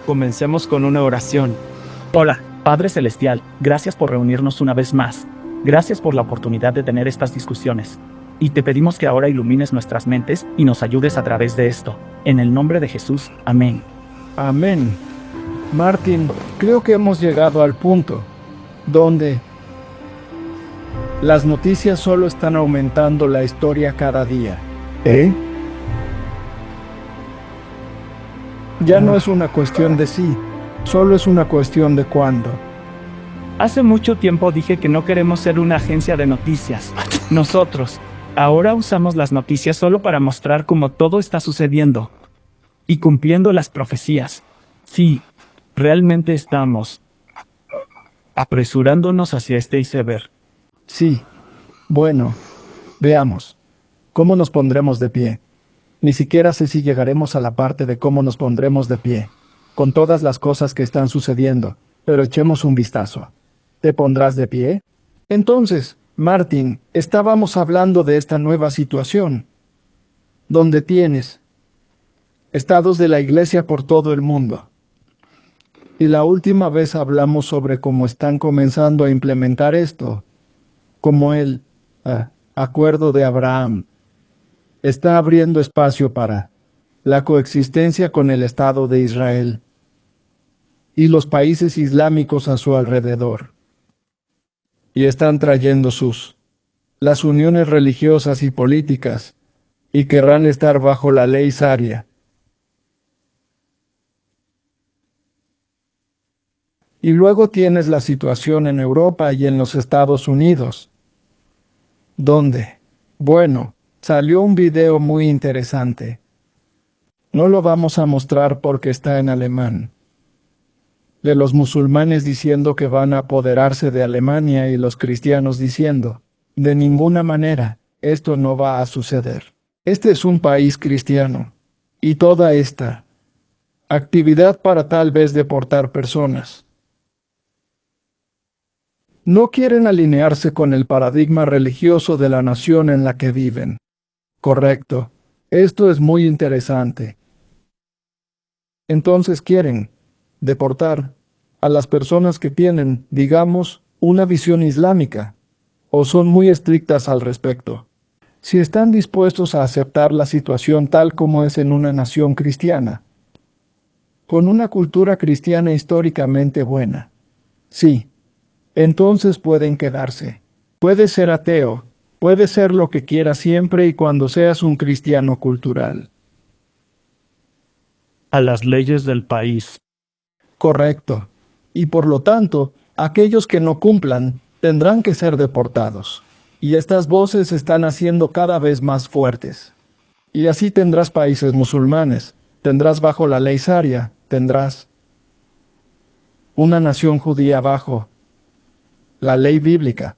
Comencemos con una oración. Hola, Padre Celestial, gracias por reunirnos una vez más. Gracias por la oportunidad de tener estas discusiones. Y te pedimos que ahora ilumines nuestras mentes y nos ayudes a través de esto. En el nombre de Jesús, amén. Amén. Martín, creo que hemos llegado al punto donde las noticias solo están aumentando la historia cada día. Ya no es una cuestión de sí, solo es una cuestión de cuándo. Hace mucho tiempo dije que no queremos ser una agencia de noticias. Nosotros, ahora usamos las noticias solo para mostrar cómo todo está sucediendo. Y cumpliendo las profecías. Sí, realmente estamos apresurándonos hacia este iceberg. Sí. Bueno, veamos. ¿Cómo nos pondremos de pie? Ni siquiera sé si llegaremos a la parte de cómo nos pondremos de pie, con todas las cosas que están sucediendo, pero echemos un vistazo. ¿Te pondrás de pie? Entonces, Martín, estábamos hablando de esta nueva situación, donde tienes estados de la iglesia por todo el mundo. Y la última vez hablamos sobre cómo están comenzando a implementar esto, como el acuerdo de Abraham. Está abriendo espacio para la coexistencia con el Estado de Israel y los países islámicos a su alrededor. Y están trayendo las uniones religiosas y políticas, y querrán estar bajo la ley sharia. Y luego tienes la situación en Europa y en los Estados Unidos, donde, bueno, salió un video muy interesante. No lo vamos a mostrar porque está en alemán. De los musulmanes diciendo que van a apoderarse de Alemania y los cristianos diciendo, de ninguna manera, esto no va a suceder. Este es un país cristiano. Y toda esta actividad para tal vez deportar personas. No quieren alinearse con el paradigma religioso de la nación en la que viven. Correcto. Esto es muy interesante. Entonces quieren deportar a las personas que tienen, digamos, una visión islámica, o son muy estrictas al respecto. Si están dispuestos a aceptar la situación tal como es en una nación cristiana, con una cultura cristiana históricamente buena, sí, entonces pueden quedarse. Puedes ser ateo, puedes ser lo que quieras siempre y cuando seas un cristiano cultural. A las leyes del país. Correcto. Y por lo tanto, aquellos que no cumplan tendrán que ser deportados. Y estas voces están haciendo cada vez más fuertes. Y así tendrás países musulmanes, tendrás bajo la ley sharia, tendrás una nación judía bajo la ley bíblica.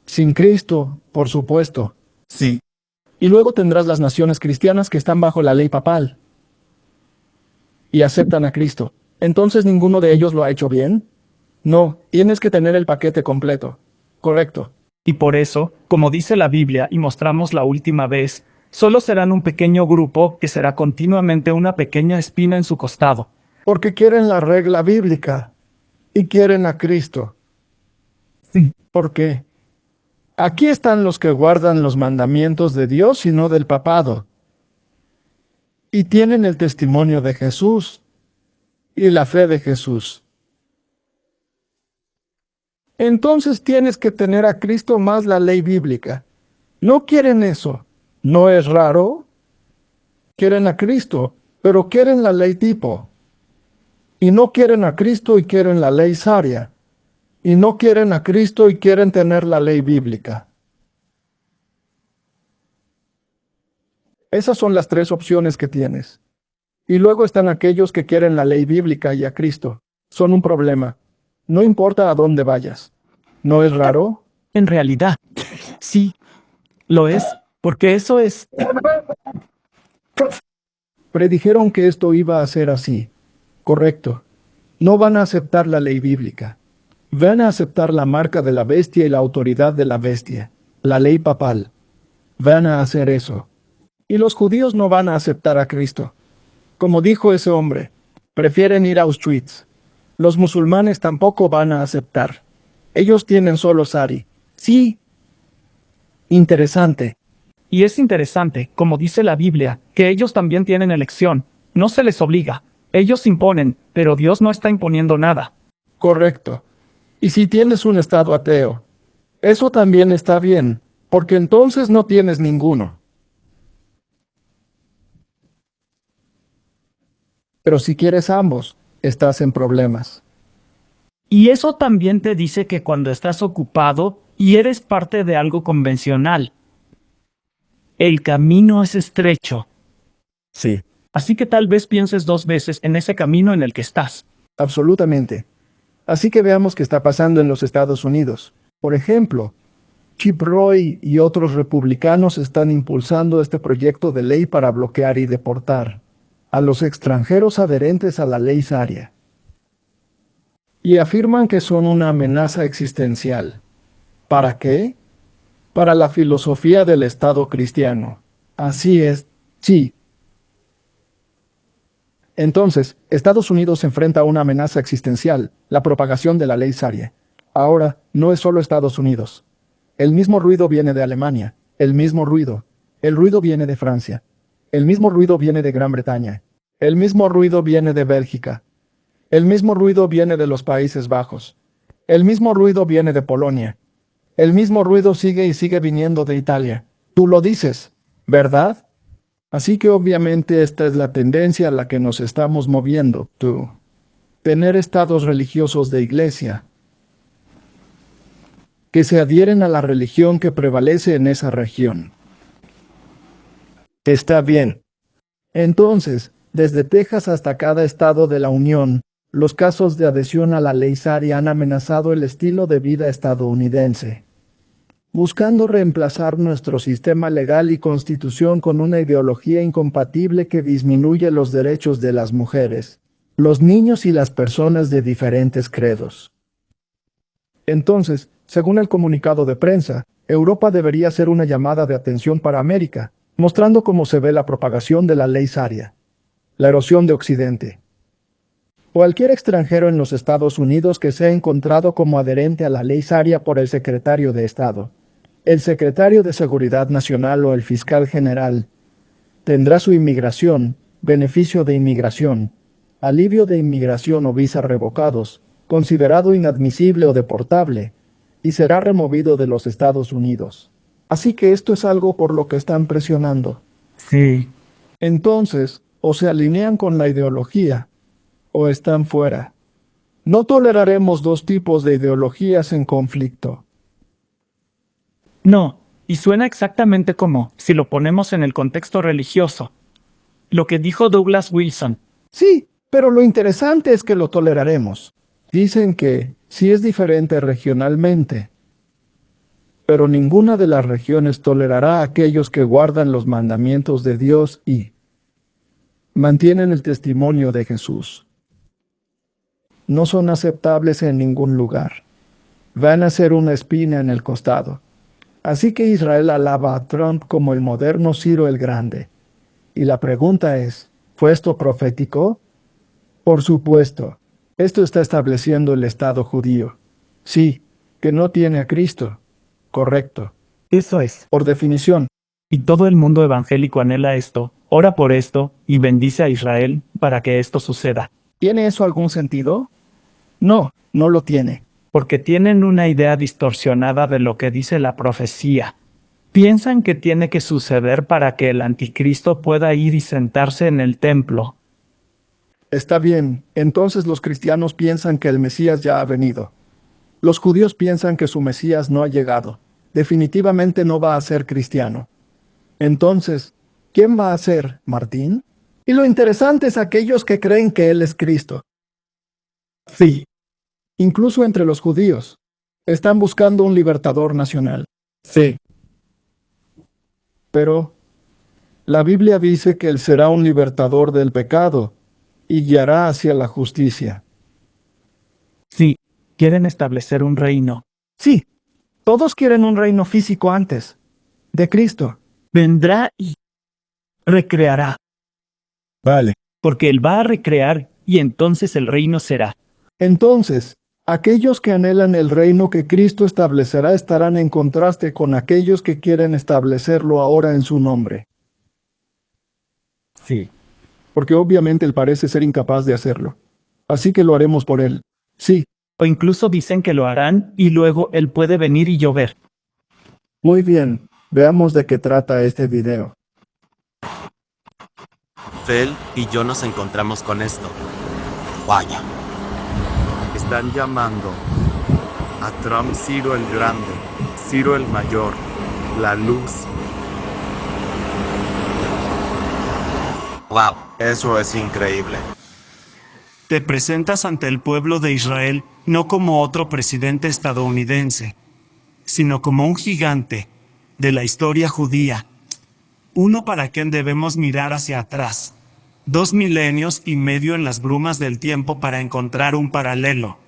Sin Cristo, por supuesto. Sí. Y luego tendrás las naciones cristianas que están bajo la ley papal y aceptan a Cristo. Entonces, ¿ninguno de ellos lo ha hecho bien? No, tienes que tener el paquete completo. Correcto. Y por eso, como dice la Biblia y mostramos la última vez, solo serán un pequeño grupo que será continuamente una pequeña espina en su costado. Porque quieren la regla bíblica y quieren a Cristo. Sí. ¿Por qué? Aquí están los que guardan los mandamientos de Dios y no del papado. Y tienen el testimonio de Jesús y la fe de Jesús. Entonces tienes que tener a Cristo más la ley bíblica. No quieren eso. ¿No es raro? Quieren a Cristo, pero quieren la ley tipo. Y no quieren a Cristo y quieren la ley sharia. Y no quieren a Cristo y quieren tener la ley bíblica. Esas son las tres opciones que tienes. Y luego están aquellos que quieren la ley bíblica y a Cristo. Son un problema. No importa a dónde vayas. ¿No es raro? En realidad, sí, lo es, porque eso es. Predijeron que esto iba a ser así. Correcto. No van a aceptar la ley bíblica. Van a aceptar la marca de la bestia y la autoridad de la bestia, la ley papal. Van a hacer eso. Y los judíos no van a aceptar a Cristo. Como dijo ese hombre, Prefieren ir a Auschwitz. Los musulmanes tampoco van a aceptar. Ellos tienen solo sari. Sí. Interesante. Y es interesante, como dice la Biblia, que ellos también tienen elección. No se les obliga. Ellos imponen, pero Dios no está imponiendo nada. Correcto. Y si tienes un estado ateo, eso también está bien, porque entonces no tienes ninguno. Pero si quieres ambos, estás en problemas. Y eso también te dice que cuando estás ocupado y eres parte de algo convencional, el camino es estrecho. Sí. Así que tal vez pienses 2 veces en ese camino en el que estás. Absolutamente. Así que veamos qué está pasando en los Estados Unidos. Por ejemplo, Chip Roy y otros republicanos están impulsando este proyecto de ley para bloquear y deportar a los extranjeros adherentes a la ley Sharia. Y afirman que son una amenaza existencial. ¿Para qué? Para la filosofía del Estado cristiano. Así es, sí. Entonces, Estados Unidos se enfrenta a una amenaza existencial, la propagación de la ley Sharia. Ahora, no es solo Estados Unidos. El mismo ruido viene de Alemania, el mismo ruido. El ruido viene de Francia. El mismo ruido viene de Gran Bretaña. El mismo ruido viene de Bélgica. El mismo ruido viene de los Países Bajos. El mismo ruido viene de Polonia. El mismo ruido sigue y sigue viniendo de Italia. Tú lo dices, ¿verdad? Así que obviamente esta es la tendencia a la que nos estamos moviendo, tú. Tener estados religiosos de iglesia que se adhieren a la religión que prevalece en esa región. Está bien. Entonces, desde Texas hasta cada estado de la Unión, los casos de adhesión a la ley Sharia han amenazado el estilo de vida estadounidense, buscando reemplazar nuestro sistema legal y constitución con una ideología incompatible que disminuye los derechos de las mujeres, los niños y las personas de diferentes credos. Entonces, según el comunicado de prensa, Europa debería ser una llamada de atención para América, mostrando cómo se ve la propagación de la ley Sharia, la erosión de Occidente. Cualquier extranjero en los Estados Unidos que sea encontrado como adherente a la ley Sharia por el secretario de Estado, el secretario de Seguridad Nacional o el fiscal general, tendrá su inmigración, beneficio de inmigración, alivio de inmigración o visa revocados, considerado inadmisible o deportable, y será removido de los Estados Unidos. Así que esto es algo por lo que están presionando. Sí. Entonces, o se alinean con la ideología, o están fuera. No toleraremos dos tipos de ideologías en conflicto. No, y suena exactamente como, si lo ponemos en el contexto religioso, lo que dijo Douglas Wilson. Sí, pero lo interesante es que lo toleraremos. Dicen que sí es diferente regionalmente, pero ninguna de las regiones tolerará a aquellos que guardan los mandamientos de Dios y mantienen el testimonio de Jesús. No son aceptables en ningún lugar. Van a ser una espina en el costado. Así que Israel alaba a Trump como el moderno Ciro el Grande. Y la pregunta es, ¿fue esto profético? Por supuesto. Esto está estableciendo el Estado judío. Sí, que no tiene a Cristo. Correcto. Eso es. Por definición. Y todo el mundo evangélico anhela esto, ora por esto, y bendice a Israel para que esto suceda. ¿Tiene eso algún sentido? No, no lo tiene. Porque tienen una idea distorsionada de lo que dice la profecía. Piensan que tiene que suceder para que el anticristo pueda ir y sentarse en el templo. Está bien, entonces los cristianos piensan que el Mesías ya ha venido. Los judíos piensan que su Mesías no ha llegado. Definitivamente no va a ser cristiano. Entonces, ¿quién va a ser, Martín? Y lo interesante es aquellos que creen que Él es Cristo. Sí. Incluso entre los judíos. Están buscando un libertador nacional. Sí. Pero la Biblia dice que Él será un libertador del pecado y guiará hacia la justicia. Sí, quieren establecer un reino. Sí, todos quieren un reino físico antes de Cristo. Vendrá y recreará. Vale. Porque Él va a recrear y entonces el reino será. Entonces, aquellos que anhelan el reino que Cristo establecerá estarán en contraste con aquellos que quieren establecerlo ahora en su nombre. Sí. Porque obviamente él parece ser incapaz de hacerlo. Así que lo haremos por él. Sí, O incluso dicen que lo harán y luego él puede venir y llover. muy bien. Veamos de qué trata este video. Fel y yo nos encontramos con esto. Vaya. Están llamando a Trump Ciro el Grande, Ciro el Mayor, la luz. Wow, eso es increíble. Te presentas ante el pueblo de Israel no como otro presidente estadounidense, sino como un gigante de la historia judía. Uno para quien debemos mirar hacia atrás. 2 milenios y medio en las brumas del tiempo para encontrar un paralelo.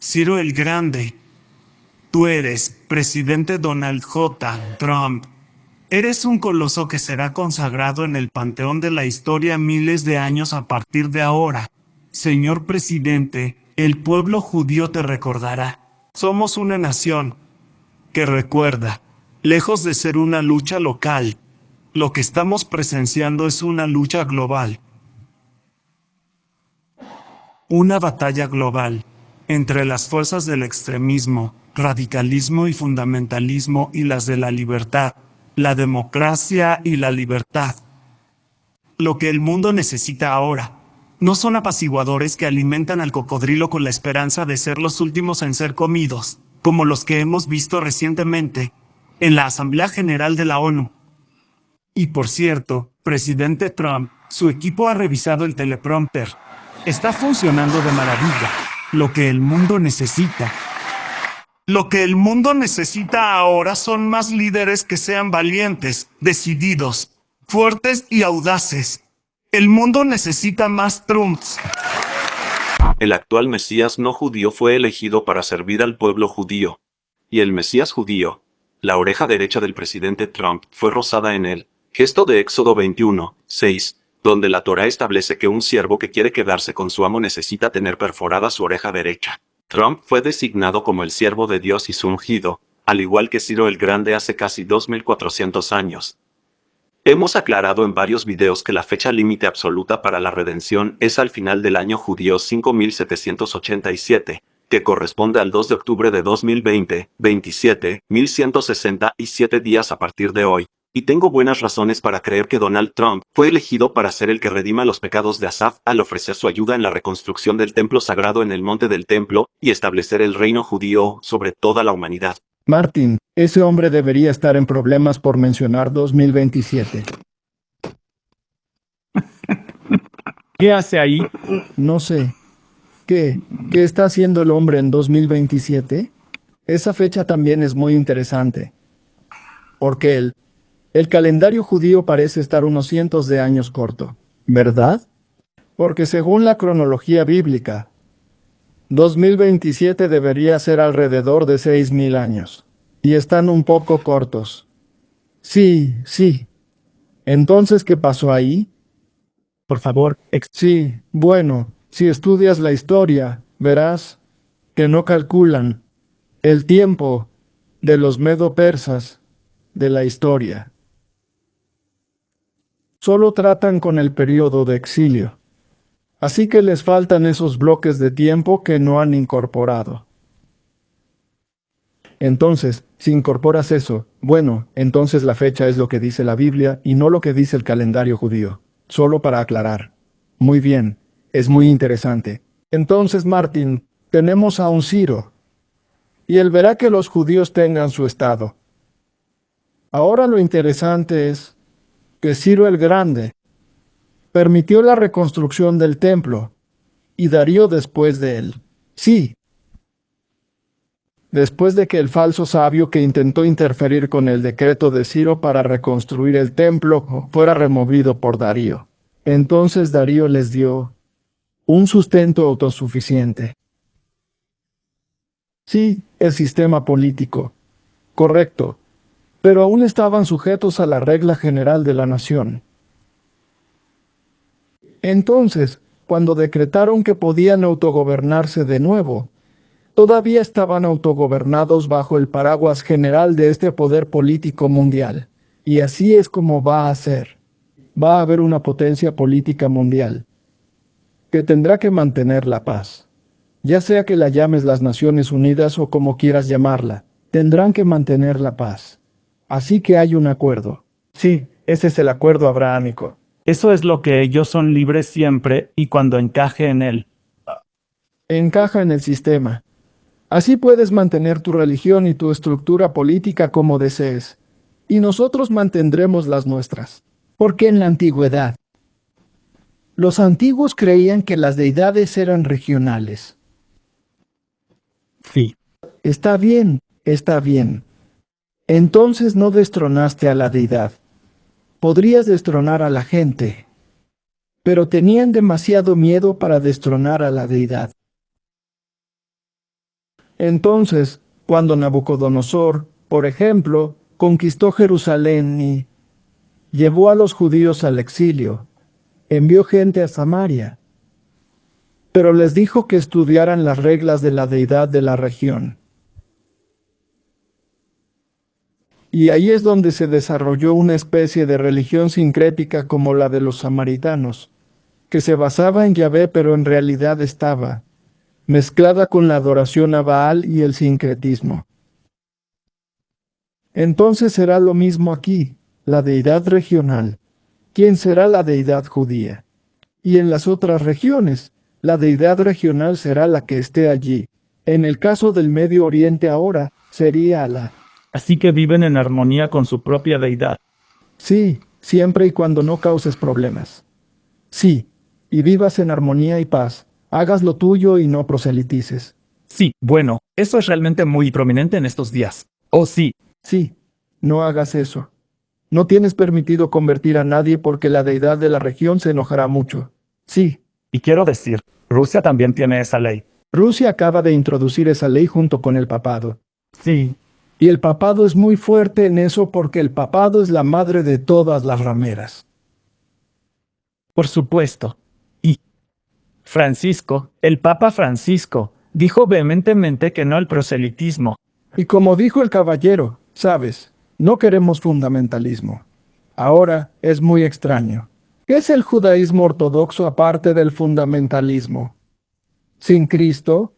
Ciro el Grande, tú eres presidente Donald J. Trump. Eres un coloso que será consagrado en el panteón de la historia miles de años a partir de ahora. Señor presidente, el pueblo judío te recordará. Somos una nación que recuerda, lejos de ser una lucha local, lo que estamos presenciando es una lucha global. Una batalla global entre las fuerzas del extremismo, radicalismo y fundamentalismo y las de la libertad, la democracia y la libertad. Lo que el mundo necesita ahora no son apaciguadores que alimentan al cocodrilo con la esperanza de ser los últimos en ser comidos, como los que hemos visto recientemente en la Asamblea General de la ONU. Y por cierto, presidente Trump, su equipo ha revisado el teleprompter. Está funcionando de maravilla. Lo que el mundo necesita. Lo que el mundo necesita ahora son más líderes que sean valientes, decididos, fuertes y audaces. El mundo necesita más Trumps. El actual Mesías no judío fue elegido para servir al pueblo judío. Y el Mesías judío, la oreja derecha del presidente Trump, fue rozada en él. Gesto de Éxodo 21, 6, donde la Torá establece que un siervo que quiere quedarse con su amo necesita tener perforada su oreja derecha. Trump fue designado como el siervo de Dios y su ungido, al igual que Ciro el Grande hace casi 2400 años. Hemos aclarado en varios videos que la fecha límite absoluta para la redención es al final del año judío 5787, que corresponde al 2 de octubre de 2020, 1167 días a partir de hoy. Y tengo buenas razones para creer que Donald Trump fue elegido para ser el que redima los pecados de Asaf al ofrecer su ayuda en la reconstrucción del templo sagrado en el monte del templo y establecer el reino judío sobre toda la humanidad. Martin, ese hombre debería estar en problemas por mencionar 2027. ¿Qué hace ahí? No sé. ¿Qué está haciendo el hombre en 2027? Esa fecha también es muy interesante. Porque el calendario judío parece estar unos cientos de años corto, ¿verdad? Porque según la cronología bíblica, 2027 debería ser alrededor de 6000 años. Y están un poco cortos. Sí. Entonces, ¿qué pasó ahí? Por favor, Sí, bueno, si estudias la historia, verás que no calculan el tiempo de los medo-persas de la historia. Solo tratan con el periodo de exilio. Así que les faltan esos bloques de tiempo que no han incorporado. Entonces, si incorporas eso, bueno, entonces la fecha es lo que dice la Biblia y no lo que dice el calendario judío. Solo para aclarar. Muy bien, es muy interesante. Entonces, Martin, tenemos a un Ciro. Y él verá que los judíos tengan su estado. Ahora lo interesante es que Ciro el Grande permitió la reconstrucción del templo y Darío después de él. Sí. Después de que el falso sabio que intentó interferir con el decreto de Ciro para reconstruir el templo fuera removido por Darío. Entonces Darío les dio un sustento autosuficiente. Sí, el sistema político. Correcto. Pero aún estaban sujetos a la regla general de la nación. Entonces, cuando decretaron que podían autogobernarse de nuevo, todavía estaban autogobernados bajo el paraguas general de este poder político mundial. Y así es como va a ser. Va a haber una potencia política mundial que tendrá que mantener la paz. Ya sea que la llames las Naciones Unidas o como quieras llamarla, tendrán que mantener la paz. Así que hay un acuerdo. Sí, ese es el acuerdo abrahámico. Eso es lo que ellos son libres siempre y cuando encaje en él. Encaja en el sistema. Así puedes mantener tu religión y tu estructura política como desees. Y nosotros mantendremos las nuestras. Porque en la antigüedad, los antiguos creían que las deidades eran regionales. Sí. Está bien, está bien. Entonces no destronaste a la deidad. Podrías destronar a la gente. Pero tenían demasiado miedo para destronar a la deidad. Entonces, cuando Nabucodonosor, por ejemplo, conquistó Jerusalén y llevó a los judíos al exilio, envió gente a Samaria, pero les dijo que estudiaran las reglas de la deidad de la región. Y ahí es donde se desarrolló una especie de religión sincrética como la de los samaritanos, que se basaba en Yahvé pero en realidad estaba mezclada con la adoración a Baal y el sincretismo. Entonces será lo mismo aquí, la deidad regional. ¿Quién será la deidad judía? Y en las otras regiones, la deidad regional será la que esté allí. En el caso del Medio Oriente ahora, sería Alá. Así que viven en armonía con su propia deidad. Sí, siempre y cuando no causes problemas. Sí, y vivas en armonía y paz. Hagas lo tuyo y no proselitices. Sí, bueno, eso es realmente muy prominente en estos días. Oh, sí. Sí, no hagas eso. No tienes permitido convertir a nadie porque la deidad de la región se enojará mucho. Sí, Y quiero decir, Rusia también tiene esa ley. Rusia acaba de introducir esa ley junto con el papado. Sí. Y el papado es muy fuerte en eso porque el papado es la madre de todas las rameras. Por supuesto. Y Francisco, el Papa Francisco, dijo vehementemente que no al proselitismo. Y como dijo el caballero, sabes, no queremos fundamentalismo. Ahora es muy extraño. ¿Qué es el judaísmo ortodoxo aparte del fundamentalismo? ¿Sin Cristo?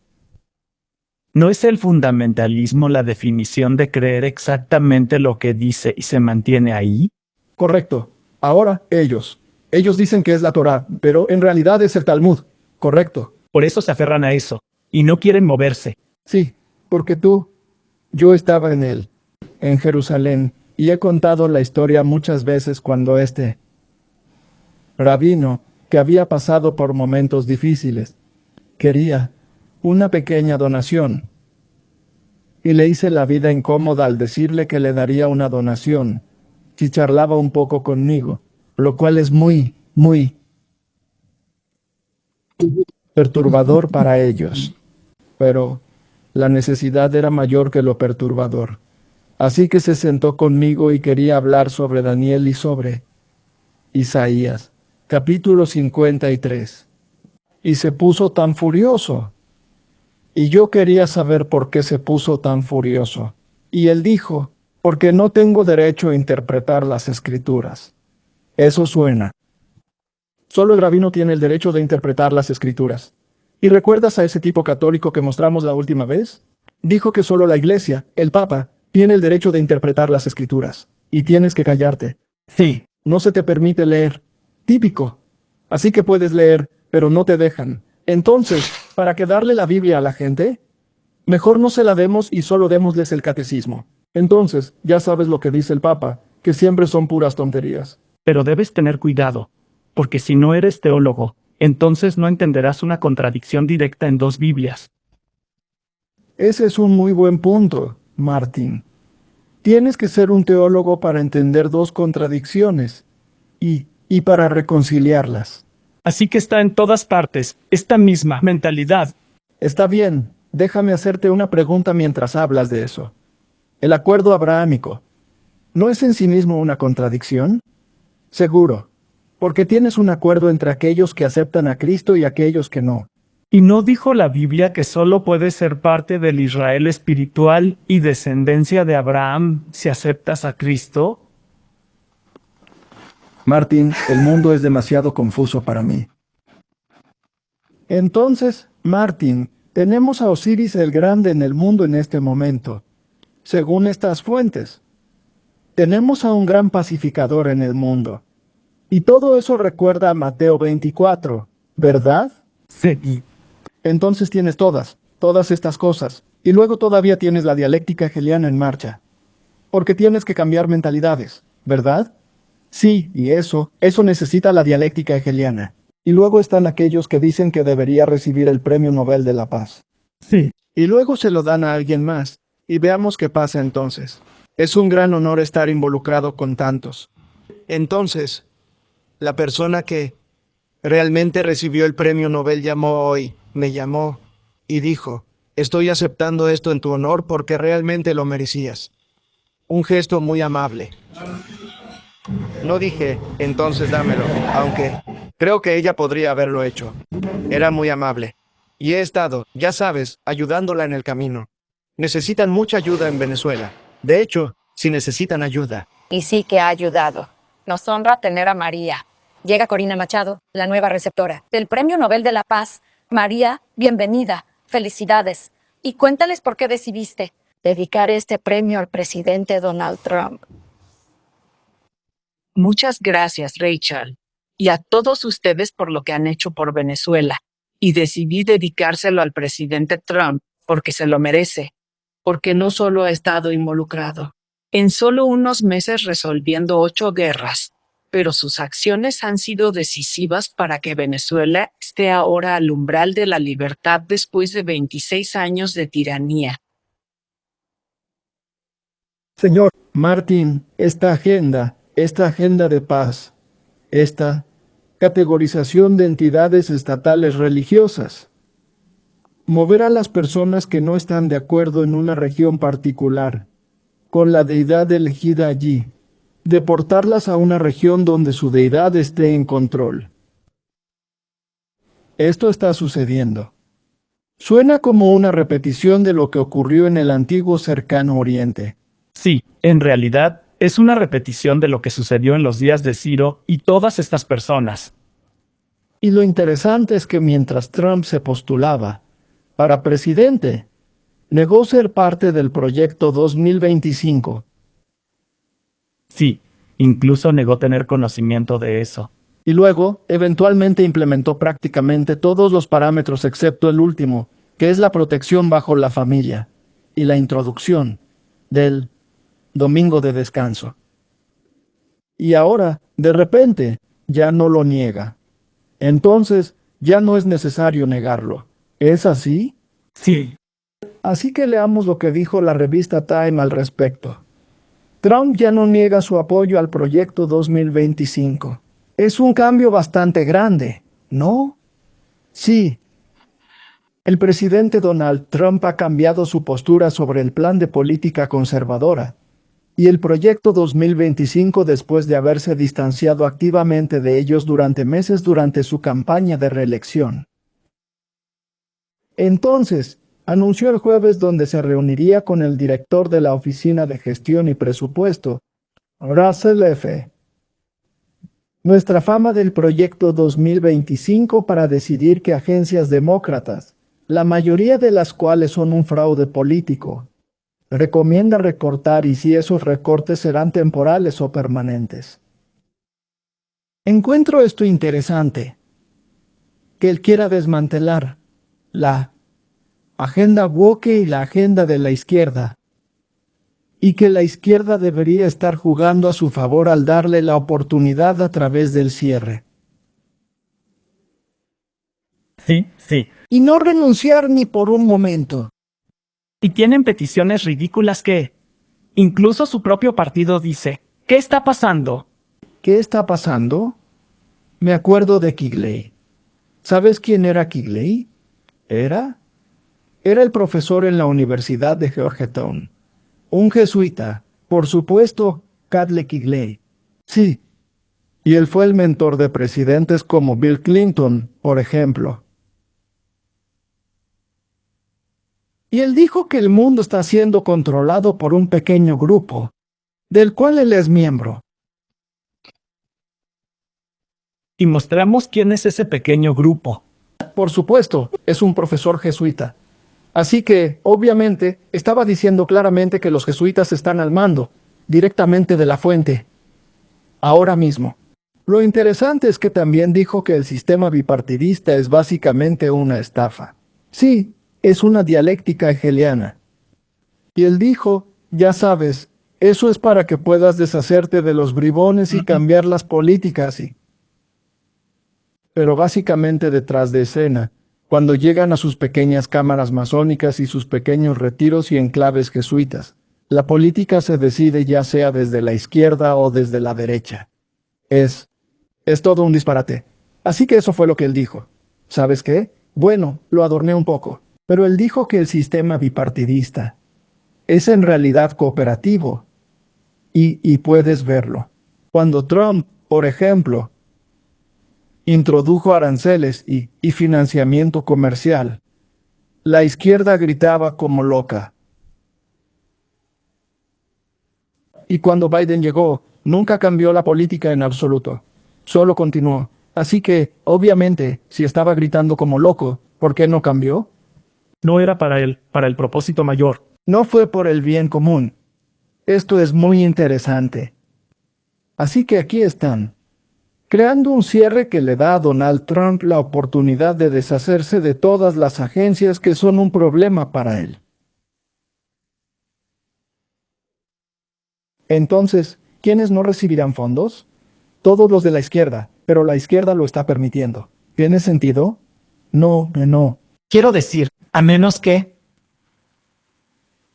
¿No es el fundamentalismo la definición de creer exactamente lo que dice y se mantiene ahí? Correcto. Ahora ellos. Ellos dicen que es la Torá, pero en realidad es el Talmud. Correcto. Por eso se aferran a eso, y no quieren moverse. Sí, porque yo estaba en él, en Jerusalén, y he contado la historia muchas veces cuando este rabino, que había pasado por momentos difíciles, quería una pequeña donación. Y le hice la vida incómoda al decirle que le daría una donación, si charlaba un poco conmigo, lo cual es muy perturbador para ellos. Pero la necesidad era mayor que lo perturbador. Así que se sentó conmigo y quería hablar sobre Daniel y sobre Isaías, capítulo 53. Y se puso tan furioso. Y yo quería saber por qué se puso tan furioso. Y él dijo, porque no tengo derecho a interpretar las escrituras. Eso suena. Solo el rabino tiene el derecho de interpretar las escrituras. ¿Y recuerdas a ese tipo católico que mostramos la última vez? Dijo que solo la iglesia, el papa, tiene el derecho de interpretar las escrituras. Y tienes que callarte. Sí. No se te permite leer. Típico. Así que puedes leer, pero no te dejan. Entonces, ¿para qué darle la Biblia a la gente? Mejor no se la demos y solo démosles el catecismo. Entonces, ya sabes lo que dice el Papa, que siempre son puras tonterías. Pero debes tener cuidado, porque si no eres teólogo, entonces no entenderás una contradicción directa en dos Biblias. Ese es un muy buen punto, Martín. Tienes que ser un teólogo para entender dos contradicciones y para reconciliarlas. Así que está en todas partes, esta misma mentalidad. Está bien, déjame hacerte una pregunta mientras hablas de eso. El acuerdo abrahámico, ¿no es en sí mismo una contradicción? Seguro. Porque tienes un acuerdo entre aquellos que aceptan a Cristo y aquellos que no. ¿Y no dijo la Biblia que solo puedes ser parte del Israel espiritual y descendencia de Abraham si aceptas a Cristo? Martín, el mundo es demasiado confuso para mí. Entonces, Martín, tenemos a Osiris el Grande en el mundo en este momento. Según estas fuentes, tenemos a un gran pacificador en el mundo. Y todo eso recuerda a Mateo 24, ¿verdad? Sí. Entonces tienes todas estas cosas. Y luego todavía tienes la dialéctica hegeliana en marcha. Porque tienes que cambiar mentalidades, ¿verdad? Sí, y eso necesita la dialéctica hegeliana. Y luego están aquellos que dicen que debería recibir el Premio Nobel de la Paz. Sí. Y luego se lo dan a alguien más. Y veamos qué pasa entonces. Es un gran honor estar involucrado con tantos. Entonces, la persona que realmente recibió el Premio Nobel llamó hoy, me llamó y dijo, estoy aceptando esto en tu honor porque realmente lo merecías. Un gesto muy amable. No dije, entonces dámelo, aunque creo que ella podría haberlo hecho. Era muy amable. Y he estado, ya sabes, ayudándola en el camino. Necesitan mucha ayuda en Venezuela. De hecho, si necesitan ayuda. Y sí que ha ayudado. Nos honra tener a María. Llega Corina Machado, la nueva receptora del Premio Nobel de la Paz. María, bienvenida. Felicidades. Y cuéntales por qué decidiste dedicar este premio al presidente Donald Trump. Muchas gracias, Rachel, y a todos ustedes por lo que han hecho por Venezuela. Y decidí dedicárselo al presidente Trump porque se lo merece, porque no solo ha estado involucrado en solo unos meses resolviendo 8 guerras, pero sus acciones han sido decisivas para que Venezuela esté ahora al umbral de la libertad después de 26 años de tiranía. Señor Martín, esta agenda de paz, esta categorización de entidades estatales religiosas, mover a las personas que no están de acuerdo en una región particular, con la deidad elegida allí, deportarlas a una región donde su deidad esté en control. Esto está sucediendo. Suena como una repetición de lo que ocurrió en el antiguo Cercano Oriente. Sí, en realidad, es una repetición de lo que sucedió en los días de Ciro y todas estas personas. Y lo interesante es que mientras Trump se postulaba para presidente, negó ser parte del proyecto 2025. Sí, incluso negó tener conocimiento de eso. Y luego, eventualmente implementó prácticamente todos los parámetros excepto el último, que es la protección bajo la familia, y la introducción del domingo de descanso. Y ahora, de repente, ya no lo niega. Entonces, ya no es necesario negarlo. ¿Es así? Sí. Así que leamos lo que dijo la revista Time al respecto. Trump ya no niega su apoyo al proyecto 2025. Es un cambio bastante grande, ¿no? Sí. El presidente Donald Trump ha cambiado su postura sobre el plan de política conservadora y el proyecto 2025 después de haberse distanciado activamente de ellos durante meses durante su campaña de reelección. Entonces, anunció el jueves donde se reuniría con el director de la Oficina de Gestión y Presupuesto, Russell F. Nuestra fama del proyecto 2025 para decidir que agencias demócratas, la mayoría de las cuales son un fraude político, recomienda recortar y si esos recortes serán temporales o permanentes. Encuentro esto interesante, que él quiera desmantelar la agenda woke y la agenda de la izquierda, y que la izquierda debería estar jugando a su favor al darle la oportunidad a través del cierre. Sí. Y no renunciar ni por un momento. Y tienen peticiones ridículas que, incluso su propio partido dice, ¿qué está pasando? ¿Qué está pasando? Me acuerdo de Quigley. ¿Sabes quién era Quigley? Era el profesor en la Universidad de Georgetown. Un jesuita, por supuesto, Cadle Quigley. Sí. Y él fue el mentor de presidentes como Bill Clinton, por ejemplo. Y él dijo que el mundo está siendo controlado por un pequeño grupo, del cual él es miembro. Y mostramos quién es ese pequeño grupo. Por supuesto, es un profesor jesuita. Así que, obviamente, estaba diciendo claramente que los jesuitas están al mando, directamente de la fuente, ahora mismo. Lo interesante es que también dijo que el sistema bipartidista es básicamente una estafa. Sí, es una dialéctica hegeliana. Y él dijo, ya sabes, eso es para que puedas deshacerte de los bribones y cambiar las políticas Pero básicamente detrás de escena, cuando llegan a sus pequeñas cámaras masónicas y sus pequeños retiros y enclaves jesuitas, la política se decide ya sea desde la izquierda o desde la derecha. Es todo un disparate. Así que eso fue lo que él dijo. ¿Sabes qué? Bueno, lo adorné un poco, pero él dijo que el sistema bipartidista es en realidad cooperativo. Y puedes verlo. Cuando Trump, por ejemplo, introdujo aranceles y financiamiento comercial, la izquierda gritaba como loca. Y cuando Biden llegó, nunca cambió la política en absoluto. Solo continuó. Así que, obviamente, si estaba gritando como loco, ¿por qué no cambió? No era para él, para el propósito mayor. No fue por el bien común. Esto es muy interesante. Así que aquí están, creando un cierre que le da a Donald Trump la oportunidad de deshacerse de todas las agencias que son un problema para él. Entonces, ¿quiénes no recibirán fondos? Todos los de la izquierda, pero la izquierda lo está permitiendo. ¿Tiene sentido? No. Quiero decir, a menos que...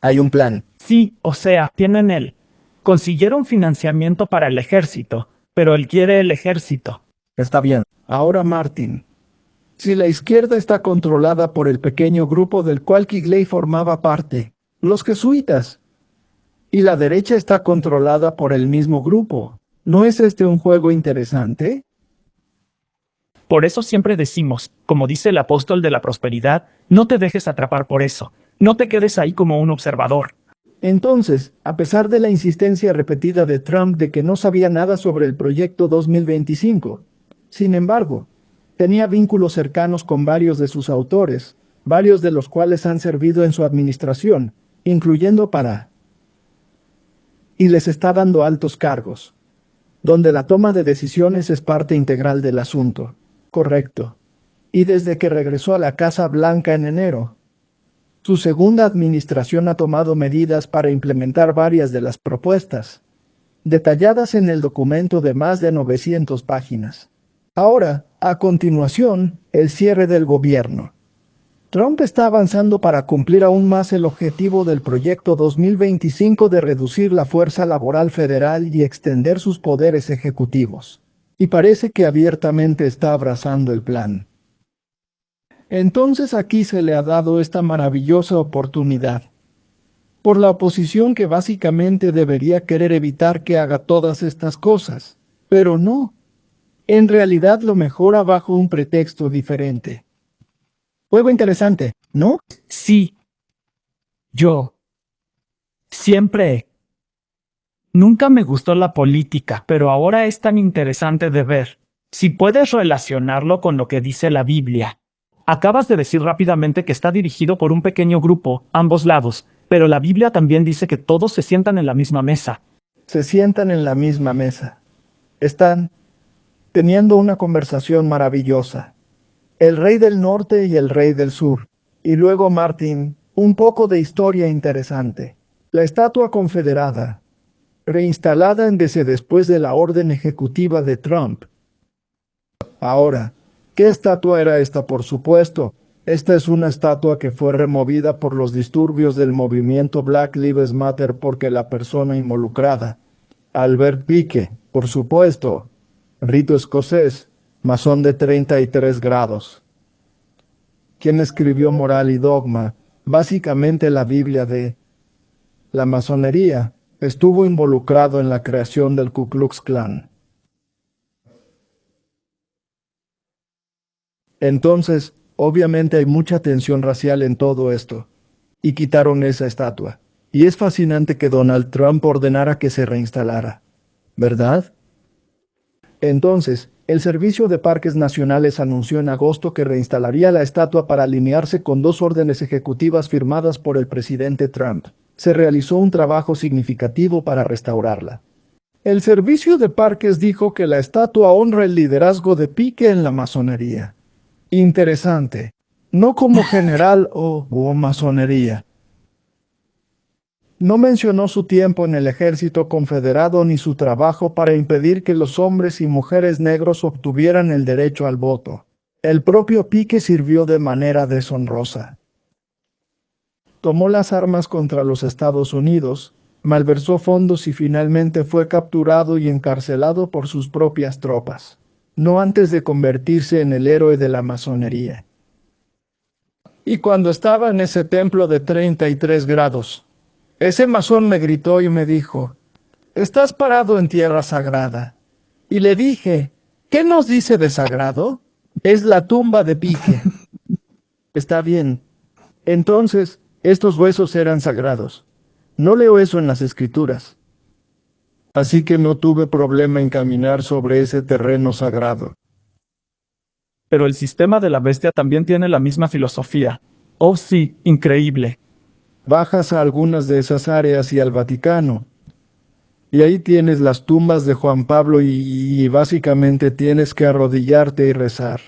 Hay un plan. Sí, o sea, tienen él. Consiguieron financiamiento para el ejército, pero él quiere el ejército. Está bien. Ahora, Martin. Si la izquierda está controlada por el pequeño grupo del cual Kigley formaba parte, los jesuitas, y la derecha está controlada por el mismo grupo, ¿no es este un juego interesante? Por eso siempre decimos, como dice el apóstol de la prosperidad, no te dejes atrapar por eso. No te quedes ahí como un observador. Entonces, a pesar de la insistencia repetida de Trump de que no sabía nada sobre el proyecto 2025, sin embargo, tenía vínculos cercanos con varios de sus autores, varios de los cuales han servido en su administración, incluyendo y les está dando altos cargos, donde la toma de decisiones es parte integral del asunto. Correcto. Y desde que regresó a la Casa Blanca en enero, su segunda administración ha tomado medidas para implementar varias de las propuestas, detalladas en el documento de más de 900 páginas. Ahora, a continuación, el cierre del gobierno. Trump está avanzando para cumplir aún más el objetivo del proyecto 2025 de reducir la fuerza laboral federal y extender sus poderes ejecutivos. Y parece que abiertamente está abrazando el plan. Entonces aquí se le ha dado esta maravillosa oportunidad. Por la oposición que básicamente debería querer evitar que haga todas estas cosas. Pero no. En realidad lo mejora bajo un pretexto diferente. Juego interesante, ¿no? Sí. Yo. Siempre. Nunca me gustó la política, pero ahora es tan interesante de ver. Si puedes relacionarlo con lo que dice la Biblia. Acabas de decir rápidamente que está dirigido por un pequeño grupo, ambos lados, pero la Biblia también dice que todos se sientan en la misma mesa. Se sientan en la misma mesa. Están teniendo una conversación maravillosa. El rey del norte y el rey del sur. Y luego, Martin, un poco de historia interesante. La estatua confederada, reinstalada en DC después de la orden ejecutiva de Trump. Ahora, ¿qué estatua era esta? Por supuesto, esta es una estatua que fue removida por los disturbios del movimiento Black Lives Matter porque la persona involucrada, Albert Pique, por supuesto, rito escocés, masón de 33 grados. Quien escribió Moral y Dogma, básicamente la Biblia de la masonería, estuvo involucrado en la creación del Ku Klux Klan. Entonces, obviamente hay mucha tensión racial en todo esto. Y quitaron esa estatua. Y es fascinante que Donald Trump ordenara que se reinstalara. ¿Verdad? Entonces, el Servicio de Parques Nacionales anunció en agosto que reinstalaría la estatua para alinearse con 2 órdenes ejecutivas firmadas por el presidente Trump. Se realizó un trabajo significativo para restaurarla. El Servicio de Parques dijo que la estatua honra el liderazgo de Pique en la masonería. Interesante. No como general o masonería. No mencionó su tiempo en el ejército confederado ni su trabajo para impedir que los hombres y mujeres negros obtuvieran el derecho al voto. El propio Pique sirvió de manera deshonrosa. Tomó las armas contra los Estados Unidos, malversó fondos y finalmente fue capturado y encarcelado por sus propias tropas, no antes de convertirse en el héroe de la masonería. Y cuando estaba en ese templo de 33 grados, ese masón me gritó y me dijo, «Estás parado en tierra sagrada». Y le dije, «¿Qué nos dice de sagrado? Es la tumba de Pique». Está bien. Entonces, estos huesos eran sagrados. No leo eso en las escrituras. Así que no tuve problema en caminar sobre ese terreno sagrado. Pero el sistema de la bestia también tiene la misma filosofía. Oh sí, increíble. Bajas a algunas de esas áreas y al Vaticano. Y ahí tienes las tumbas de Juan Pablo y básicamente tienes que arrodillarte y rezar.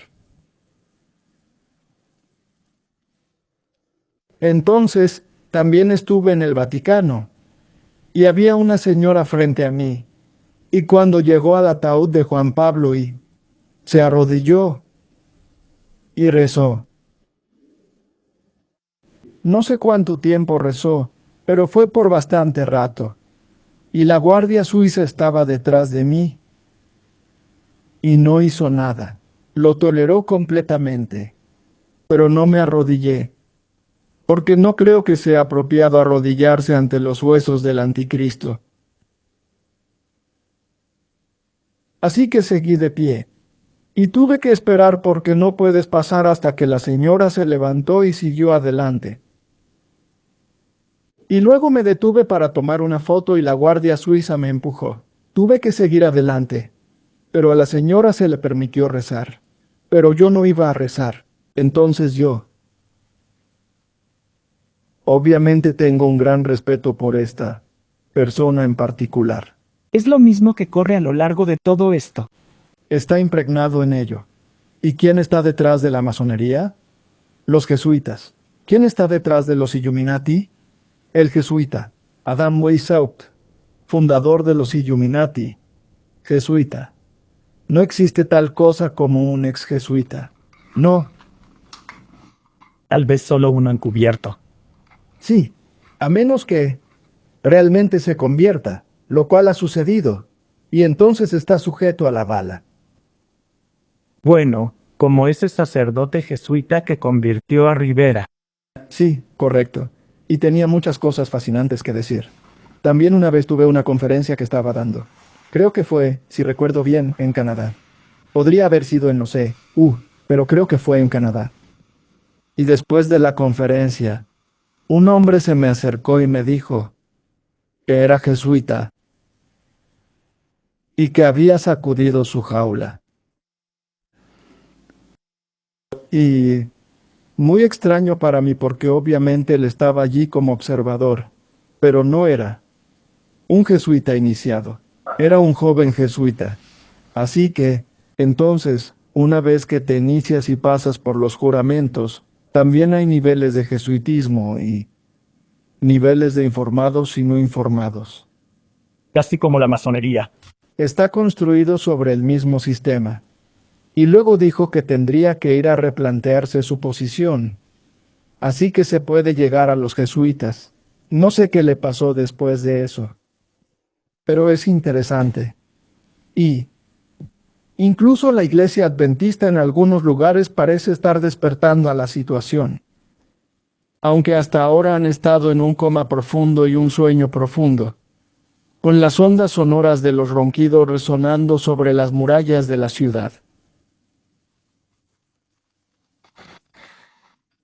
Entonces, también estuve en el Vaticano. Y había una señora frente a mí. Y cuando llegó al ataúd de Juan Pablo se arrodilló y rezó. No sé cuánto tiempo rezó, pero fue por bastante rato. Y la guardia suiza estaba detrás de mí. Y no hizo nada. Lo toleró completamente. Pero no me arrodillé. Porque no creo que sea apropiado arrodillarse ante los huesos del anticristo. Así que seguí de pie. Y tuve que esperar porque no puedes pasar hasta que la señora se levantó y siguió adelante. Y luego me detuve para tomar una foto y la guardia suiza me empujó. Tuve que seguir adelante. Pero a la señora se le permitió rezar. Pero yo no iba a rezar. Entonces yo. Obviamente tengo un gran respeto por esta persona en particular. Es lo mismo que corre a lo largo de todo esto. Está impregnado en ello. ¿Y quién está detrás de la masonería? Los jesuitas. ¿Quién está detrás de los Illuminati? El jesuita, Adam Weishaupt, fundador de los Illuminati. Jesuita. No existe tal cosa como un ex jesuita. No. Tal vez solo uno encubierto. Sí, a menos que realmente se convierta, lo cual ha sucedido, y entonces está sujeto a la bala. Bueno, como ese sacerdote jesuita que convirtió a Rivera. Sí, correcto. Y tenía muchas cosas fascinantes que decir. También una vez tuve una conferencia que estaba dando. Creo que fue, si recuerdo bien, en Canadá. Podría haber sido en no sé, pero creo que fue en Canadá. Y después de la conferencia, un hombre se me acercó y me dijo que era jesuita y que había sacudido su jaula. Y muy extraño para mí porque obviamente él estaba allí como observador, pero no era un jesuita iniciado, era un joven jesuita. Así que, entonces, una vez que te inicias y pasas por los juramentos, también hay niveles de jesuitismo y niveles de informados y no informados. Casi como la masonería. Está construido sobre el mismo sistema. Y luego dijo que tendría que ir a replantearse su posición. Así que se puede llegar a los jesuitas. No sé qué le pasó después de eso. Pero es interesante. Y incluso la iglesia adventista en algunos lugares parece estar despertando a la situación. Aunque hasta ahora han estado en un coma profundo y un sueño profundo, con las ondas sonoras de los ronquidos resonando sobre las murallas de la ciudad.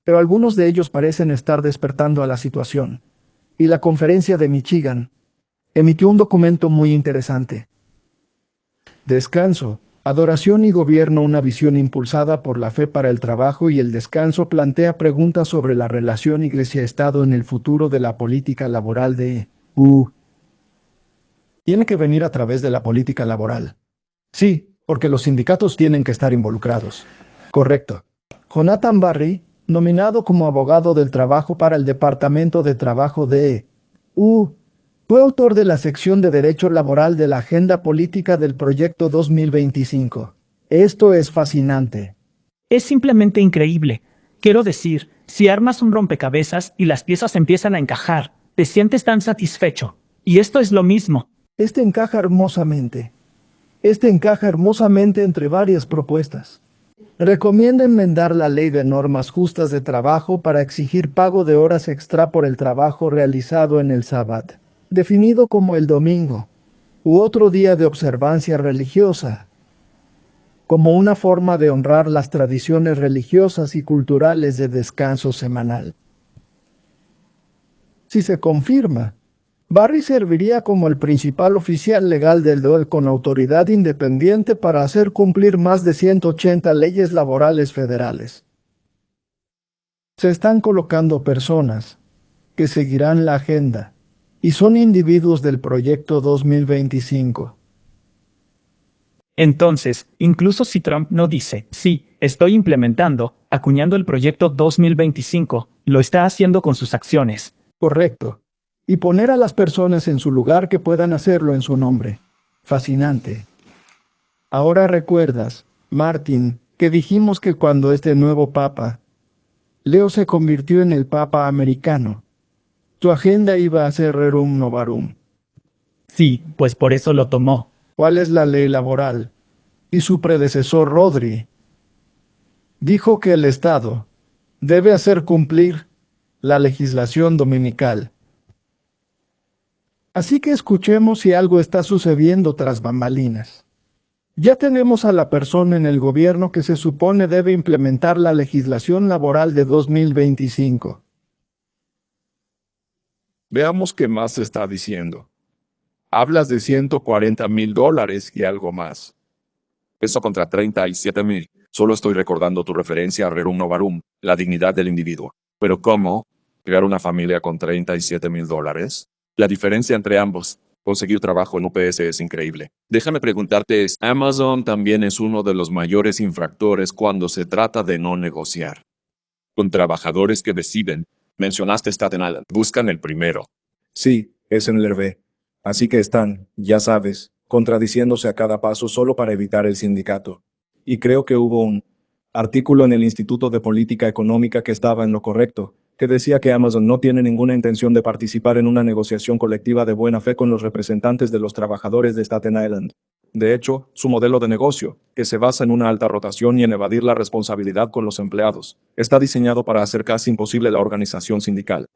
pero algunos de ellos parecen estar despertando a la situación. Y la conferencia de Michigan emitió un documento muy interesante. Descanso, adoración y gobierno, una visión impulsada por la fe para el trabajo y el descanso, plantea preguntas sobre la relación Iglesia-Estado en el futuro de la política laboral de EU. Tiene que venir a través de la política laboral. Sí, porque los sindicatos tienen que estar involucrados. Correcto. Jonathan Barry, nominado como abogado del trabajo para el Departamento de Trabajo de EU, fue autor de la sección de Derecho Laboral de la Agenda Política del Proyecto 2025. Esto es fascinante. Es simplemente increíble. Quiero decir, si armas un rompecabezas y las piezas empiezan a encajar, te sientes tan satisfecho. Y esto es lo mismo. Este encaja hermosamente. Este encaja hermosamente entre varias propuestas. Recomienda enmendar la Ley de Normas Justas de Trabajo para exigir pago de horas extra por el trabajo realizado en el sábado, definido como el domingo, u otro día de observancia religiosa, como una forma de honrar las tradiciones religiosas y culturales de descanso semanal. Si se confirma, Barry serviría como el principal oficial legal del DOE con autoridad independiente para hacer cumplir más de 180 leyes laborales federales. Se están colocando personas que seguirán la agenda y son individuos del Proyecto 2025. Entonces, incluso si Trump no dice, sí, estoy implementando, acuñando el proyecto 2025, lo está haciendo con sus acciones. Correcto. Y poner a las personas en su lugar que puedan hacerlo en su nombre. Fascinante. Ahora recuerdas, Martin, que dijimos que cuando este nuevo Papa, Leo, se convirtió en el Papa americano, su agenda iba a ser Rerum Novarum. Sí, pues por eso lo tomó. ¿Cuál es la ley laboral? Y su predecesor Rodri dijo que el Estado debe hacer cumplir la legislación dominical. Así que escuchemos si algo está sucediendo tras bambalinas. Ya tenemos a la persona en el gobierno que se supone debe implementar la legislación laboral de 2025. Veamos qué más está diciendo. Hablas de $140,000 y algo más. Eso contra 37,000. Solo estoy recordando tu referencia a Rerum Novarum, la dignidad del individuo. Pero ¿cómo? ¿Crear una familia con $37,000? La diferencia entre ambos, conseguir trabajo en UPS es increíble. Déjame preguntarte, Amazon también es uno de los mayores infractores cuando se trata de no negociar. Con trabajadores que deciden, mencionaste Staten Island, buscan el primero. Sí, es en Lervé. Así que están, ya sabes, contradiciéndose a cada paso solo para evitar el sindicato. Y creo que hubo un artículo en el Instituto de Política Económica que estaba en lo correcto, que decía que Amazon no tiene ninguna intención de participar en una negociación colectiva de buena fe con los representantes de los trabajadores de Staten Island. De hecho, su modelo de negocio, que se basa en una alta rotación y en evadir la responsabilidad con los empleados, está diseñado para hacer casi imposible la organización sindical.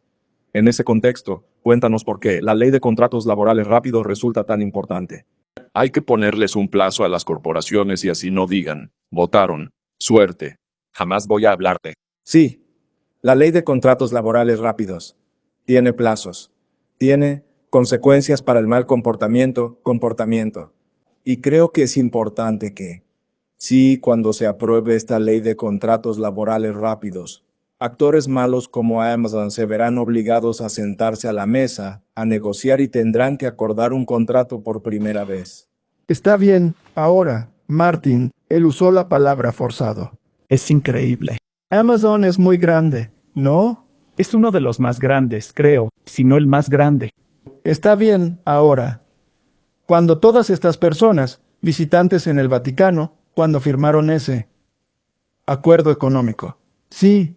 En ese contexto, cuéntanos por qué la ley de contratos laborales rápidos resulta tan importante. Hay que ponerles un plazo a las corporaciones y así no digan, votaron, suerte, jamás voy a hablarte. Sí, la ley de contratos laborales rápidos tiene plazos, tiene consecuencias para el mal comportamiento. Y creo que es importante que, sí, cuando se apruebe esta ley de contratos laborales rápidos, actores malos como Amazon se verán obligados a sentarse a la mesa, a negociar y tendrán que acordar un contrato por primera vez. Está bien, ahora, Martin, él usó la palabra forzado. Es increíble. Amazon es muy grande, ¿no? Es uno de los más grandes, creo, si no el más grande. Está bien, ahora. Cuando todas estas personas, visitantes en el Vaticano, cuando firmaron ese acuerdo económico. Sí,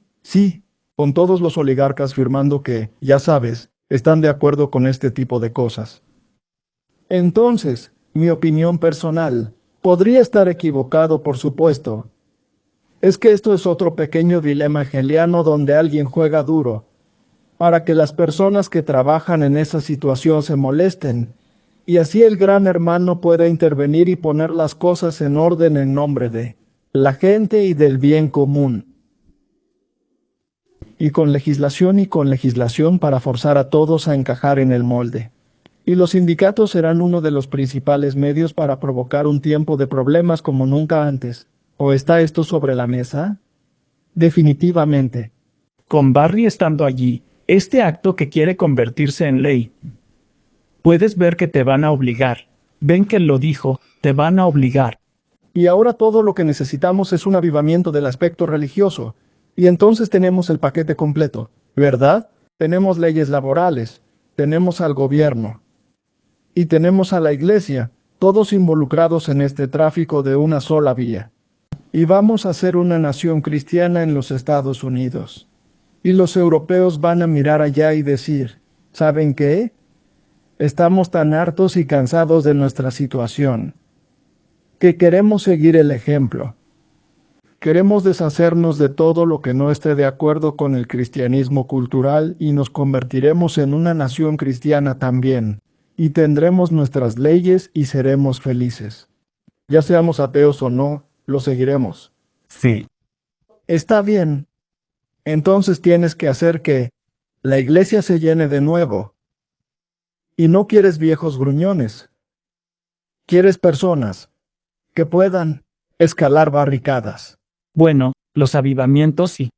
con todos los oligarcas firmando que, ya sabes, están de acuerdo con este tipo de cosas. Entonces, mi opinión personal, podría estar equivocado, por supuesto. Es que esto es otro pequeño dilema hegeliano donde alguien juega duro, para que las personas que trabajan en esa situación se molesten, y así el gran hermano pueda intervenir y poner las cosas en orden en nombre de la gente y del bien común. y con legislación para forzar a todos a encajar en el molde. Y los sindicatos serán uno de los principales medios para provocar un tiempo de problemas como nunca antes. ¿O está esto sobre la mesa? Definitivamente. Con Barry estando allí, este acto que quiere convertirse en ley. Puedes ver que te van a obligar. Ven que lo dijo, te van a obligar. Y ahora todo lo que necesitamos es un avivamiento del aspecto religioso. Y entonces tenemos el paquete completo, ¿verdad? Tenemos leyes laborales, tenemos al gobierno. Y tenemos a la iglesia, todos involucrados en este tráfico de una sola vía. Y vamos a ser una nación cristiana en los Estados Unidos. Y los europeos van a mirar allá y decir, ¿saben qué? Estamos tan hartos y cansados de nuestra situación, que queremos seguir el ejemplo. Queremos deshacernos de todo lo que no esté de acuerdo con el cristianismo cultural y nos convertiremos en una nación cristiana también. Y tendremos nuestras leyes y seremos felices. Ya seamos ateos o no, lo seguiremos. Sí. Está bien. Entonces tienes que hacer que la iglesia se llene de nuevo. Y no quieres viejos gruñones. Quieres personas que puedan escalar barricadas. Bueno, los avivamientos sí.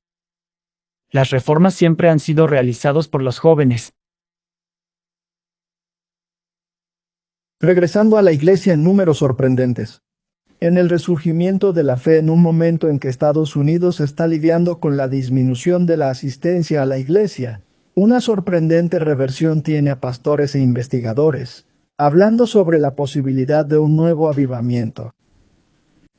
Las reformas siempre han sido realizados por los jóvenes. Regresando a la iglesia en números sorprendentes. En el resurgimiento de la fe en un momento en que Estados Unidos está lidiando con la disminución de la asistencia a la iglesia, una sorprendente reversión tiene a pastores e investigadores, hablando sobre la posibilidad de un nuevo avivamiento.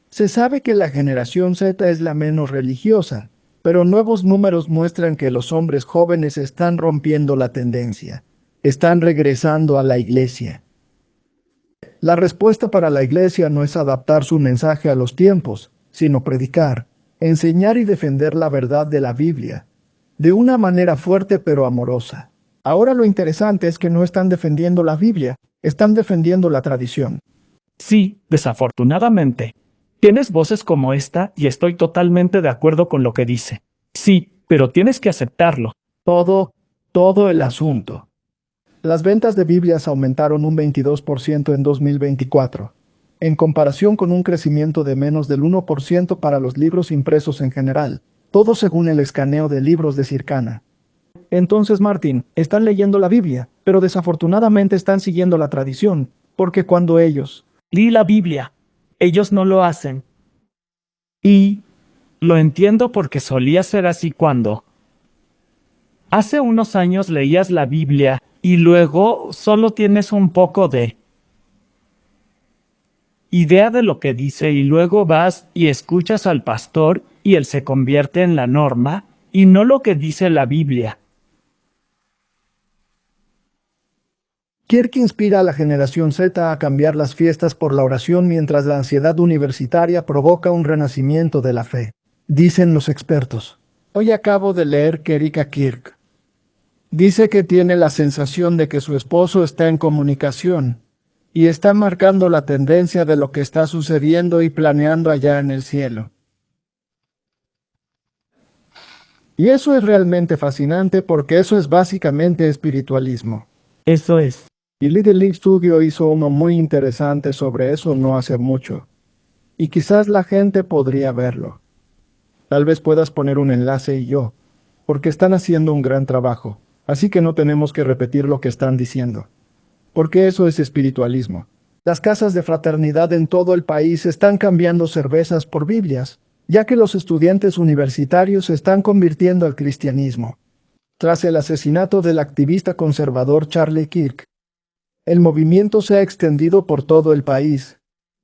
Se sabe que la generación Z es la menos religiosa, pero nuevos números muestran que los hombres jóvenes están rompiendo la tendencia, están regresando a la iglesia. La respuesta para la iglesia no es adaptar su mensaje a los tiempos, sino predicar, enseñar y defender la verdad de la Biblia, de una manera fuerte pero amorosa. Ahora lo interesante es que no están defendiendo la Biblia, están defendiendo la tradición. Sí, desafortunadamente. Tienes voces como esta y estoy totalmente de acuerdo con lo que dice. Sí, pero tienes que aceptarlo. Todo el asunto. Las ventas de Biblias aumentaron un 22% en 2024, en comparación con un crecimiento de menos del 1% para los libros impresos en general, todo según el escaneo de libros de Circana. Entonces, Martin, están leyendo la Biblia, pero desafortunadamente están siguiendo la tradición, porque cuando ellos... Lee la Biblia. Ellos no lo hacen. Y lo entiendo porque solía ser así cuando... Hace unos años leías la Biblia y luego solo tienes un poco de idea de lo que dice y luego vas y escuchas al pastor y él se convierte en la norma y no lo que dice la Biblia. Kirk inspira a la generación Z a cambiar las fiestas por la oración mientras la ansiedad universitaria provoca un renacimiento de la fe, dicen los expertos. Hoy acabo de leer que Erika Kirk dice que tiene la sensación de que su esposo está en comunicación y está marcando la tendencia de lo que está sucediendo y planeando allá en el cielo. Y eso es realmente fascinante porque eso es básicamente espiritualismo. Eso es. Y Little League Studio hizo uno muy interesante sobre eso no hace mucho. Y quizás la gente podría verlo. Tal vez puedas poner un enlace y yo, porque están haciendo un gran trabajo. Así que no tenemos que repetir lo que están diciendo. Porque eso es espiritualismo. Las casas de fraternidad en todo el país están cambiando cervezas por Biblias, ya que los estudiantes universitarios se están convirtiendo al cristianismo. Tras el asesinato del activista conservador Charlie Kirk, el movimiento se ha extendido por todo el país,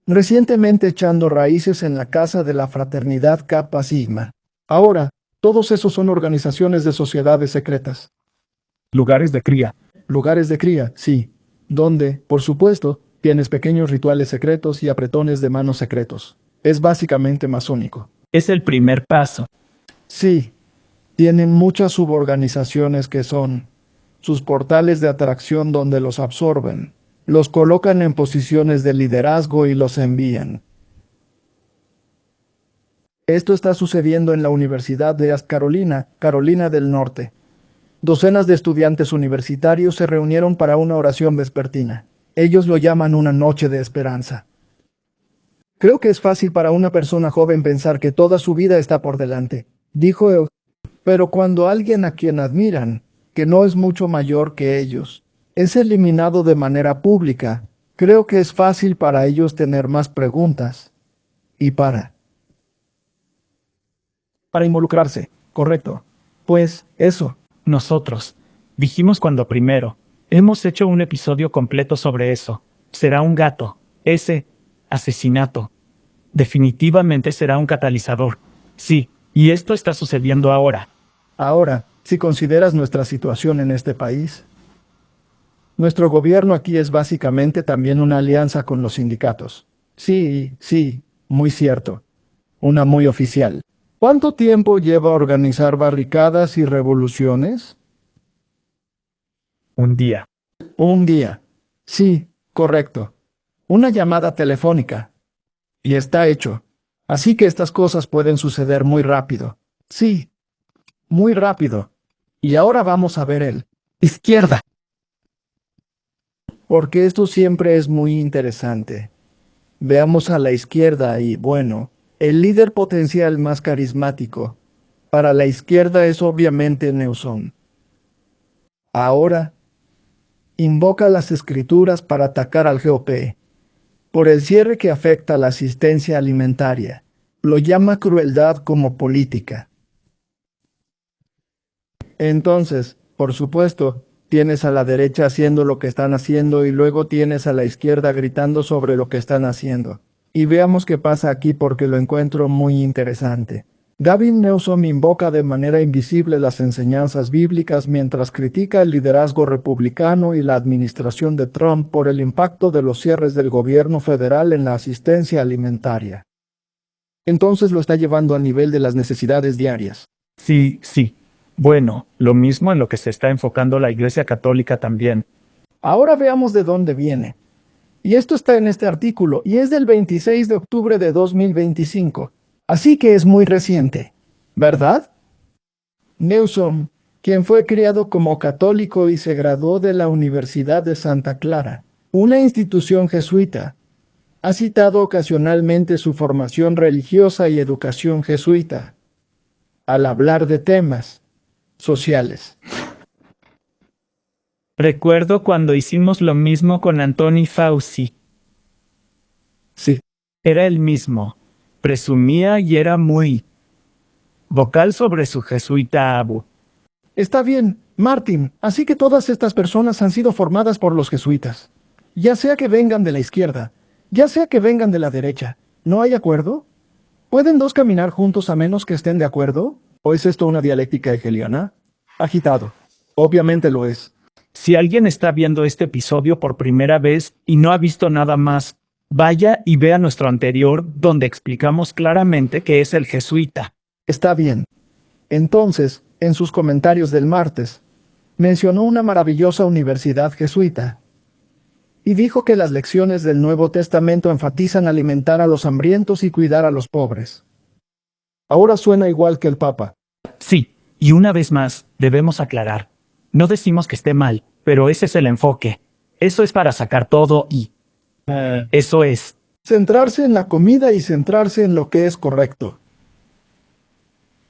recientemente echando raíces en la Casa de la Fraternidad Kappa Sigma. Ahora, todos esos son organizaciones de sociedades secretas. Lugares de cría. Lugares de cría, sí. Donde, por supuesto, tienes pequeños rituales secretos y apretones de manos secretos. Es básicamente masónico. Es el primer paso. Sí. Tienen muchas suborganizaciones que son sus portales de atracción donde los absorben, los colocan en posiciones de liderazgo y los envían. Esto está sucediendo en la Universidad de East Carolina, Carolina del Norte. Docenas de estudiantes universitarios se reunieron para una oración vespertina. Ellos lo llaman una noche de esperanza. Creo que es fácil para una persona joven pensar que toda su vida está por delante, dijo Eugene. Pero cuando alguien a quien admiran, que no es mucho mayor que ellos, es eliminado de manera pública, creo que es fácil para ellos tener más preguntas. Y para involucrarse, correcto. Pues, eso. Nosotros dijimos cuando primero hemos hecho un episodio completo sobre eso. Será un gato. Ese asesinato. Definitivamente será un catalizador. Sí, y esto está sucediendo ahora. Ahora, si consideras nuestra situación en este país, nuestro gobierno aquí es básicamente también una alianza con los sindicatos. Sí, sí, muy cierto. Una muy oficial. ¿Cuánto tiempo lleva organizar barricadas y revoluciones? Un día. Un día. Sí, correcto. Una llamada telefónica. Y está hecho. Así que estas cosas pueden suceder muy rápido. Sí, muy rápido. Y ahora vamos a ver el izquierda. Porque esto siempre es muy interesante. Veamos a la izquierda y, bueno, el líder potencial más carismático para la izquierda es obviamente Newsom. Ahora, invoca las escrituras para atacar al GOP por el cierre que afecta a la asistencia alimentaria. Lo llama crueldad como política. Entonces, por supuesto, tienes a la derecha haciendo lo que están haciendo y luego tienes a la izquierda gritando sobre lo que están haciendo. Y veamos qué pasa aquí porque lo encuentro muy interesante. Gavin Newsom invoca de manera invisible las enseñanzas bíblicas mientras critica el liderazgo republicano y la administración de Trump por el impacto de los cierres del gobierno federal en la asistencia alimentaria. Entonces lo está llevando al nivel de las necesidades diarias. Sí, sí. Bueno, lo mismo en lo que se está enfocando la Iglesia Católica también. Ahora veamos de dónde viene. Y esto está en este artículo y es del 26 de octubre de 2025. Así que es muy reciente, ¿verdad? Newsom, quien fue criado como católico y se graduó de la Universidad de Santa Clara, una institución jesuita, ha citado ocasionalmente su formación religiosa y educación jesuita al hablar de temas sociales. Recuerdo cuando hicimos lo mismo con Anthony Fauci. Sí. Era el mismo. Presumía y era muy vocal sobre su jesuita Abu. Está bien, Martin, así que todas estas personas han sido formadas por los jesuitas. Ya sea que vengan de la izquierda, ya sea que vengan de la derecha. ¿No hay acuerdo? ¿Pueden dos caminar juntos a menos que estén de acuerdo? ¿O es esto una dialéctica hegeliana? Agitado. Obviamente lo es. Si alguien está viendo este episodio por primera vez y no ha visto nada más, vaya y vea nuestro anterior donde explicamos claramente qué es el jesuita. Está bien. Entonces, en sus comentarios del martes, mencionó una maravillosa universidad jesuita y dijo que las lecciones del Nuevo Testamento enfatizan alimentar a los hambrientos y cuidar a los pobres. Ahora suena igual que el Papa. Sí, y una vez más, debemos aclarar. No decimos que esté mal, pero ese es el enfoque. Eso es para sacar todo y... Eso es. Centrarse en la comida y centrarse en lo que es correcto.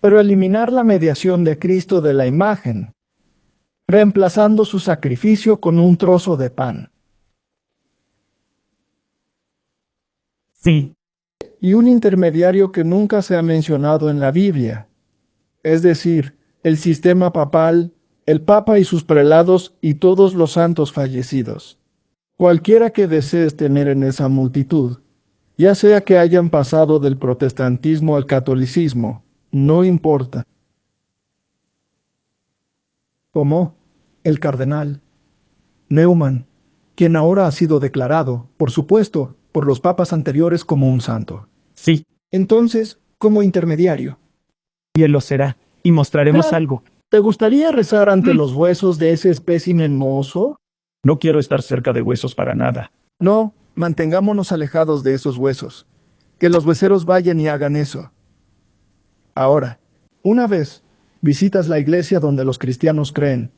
Pero eliminar la mediación de Cristo de la imagen, reemplazando su sacrificio con un trozo de pan. Sí. Y un intermediario que nunca se ha mencionado en la Biblia. Es decir, el sistema papal, el Papa y sus prelados y todos los santos fallecidos. Cualquiera que desees tener en esa multitud, ya sea que hayan pasado del protestantismo al catolicismo, no importa. Como el cardenal Neumann, quien ahora ha sido declarado, por supuesto, por los papas anteriores como un santo. Sí. Entonces, como intermediario. Y él lo será. Y mostraremos algo. ¿Te gustaría rezar ante los huesos de ese espécimen mozo? No quiero estar cerca de huesos para nada. No, mantengámonos alejados de esos huesos. Que los hueseros vayan y hagan eso. Ahora, una vez visitas la iglesia donde los cristianos creen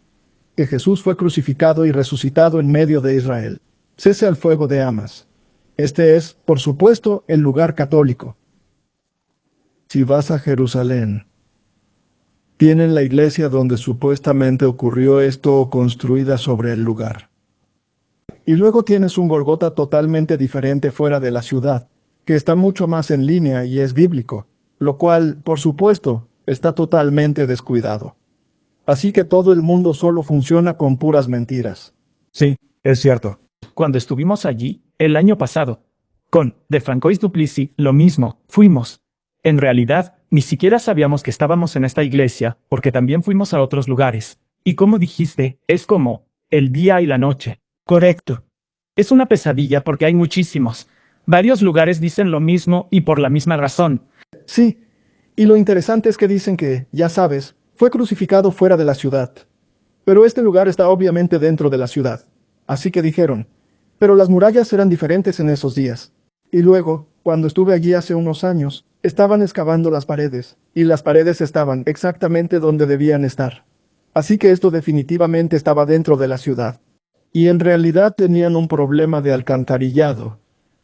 que Jesús fue crucificado y resucitado en medio de Israel. Cese al fuego de Amas. Este es, por supuesto, el lugar católico. Si vas a Jerusalén, tienen la iglesia donde supuestamente ocurrió esto o construida sobre el lugar. Y luego tienes un Golgota totalmente diferente fuera de la ciudad, que está mucho más en línea y es bíblico, lo cual, por supuesto, está totalmente descuidado. Así que todo el mundo solo funciona con puras mentiras. Sí, es cierto. Cuando estuvimos allí, el año pasado, con De Francois Duplessis, lo mismo, fuimos. En realidad, ni siquiera sabíamos que estábamos en esta iglesia, porque también fuimos a otros lugares. Y como dijiste, es como el día y la noche. Correcto. Es una pesadilla porque hay muchísimos. Varios lugares dicen lo mismo y por la misma razón. Sí, y lo interesante es que dicen que, ya sabes, fue crucificado fuera de la ciudad. Pero este lugar está obviamente dentro de la ciudad. Así que dijeron, pero las murallas eran diferentes en esos días. Y luego, cuando estuve allí hace unos años, estaban excavando las paredes, y las paredes estaban exactamente donde debían estar. Así que esto definitivamente estaba dentro de la ciudad. Y en realidad tenían un problema de alcantarillado.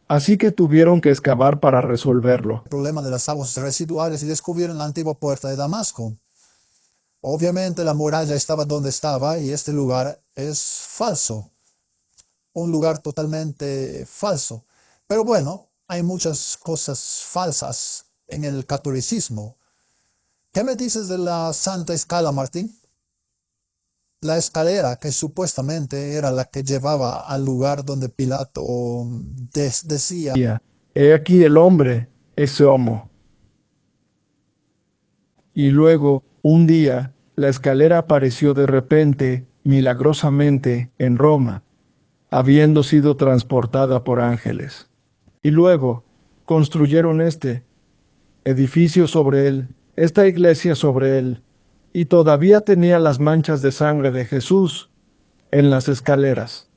Así que tuvieron que excavar para resolverlo. El problema de las aguas residuales y descubrieron la antigua puerta de Damasco. Obviamente la muralla estaba donde estaba y este lugar es falso. Un lugar totalmente falso. Pero bueno, hay muchas cosas falsas en el catolicismo. ¿Qué me dices de la Santa Escala, Martín? La escalera que supuestamente era la que llevaba al lugar donde Pilato decía: He aquí el hombre, ese homo. Y luego, un día, la escalera apareció de repente, milagrosamente, en Roma, habiendo sido transportada por ángeles. Y luego, construyeron este edificio sobre él, esta iglesia sobre él, y todavía tenía las manchas de sangre de Jesús en las escaleras.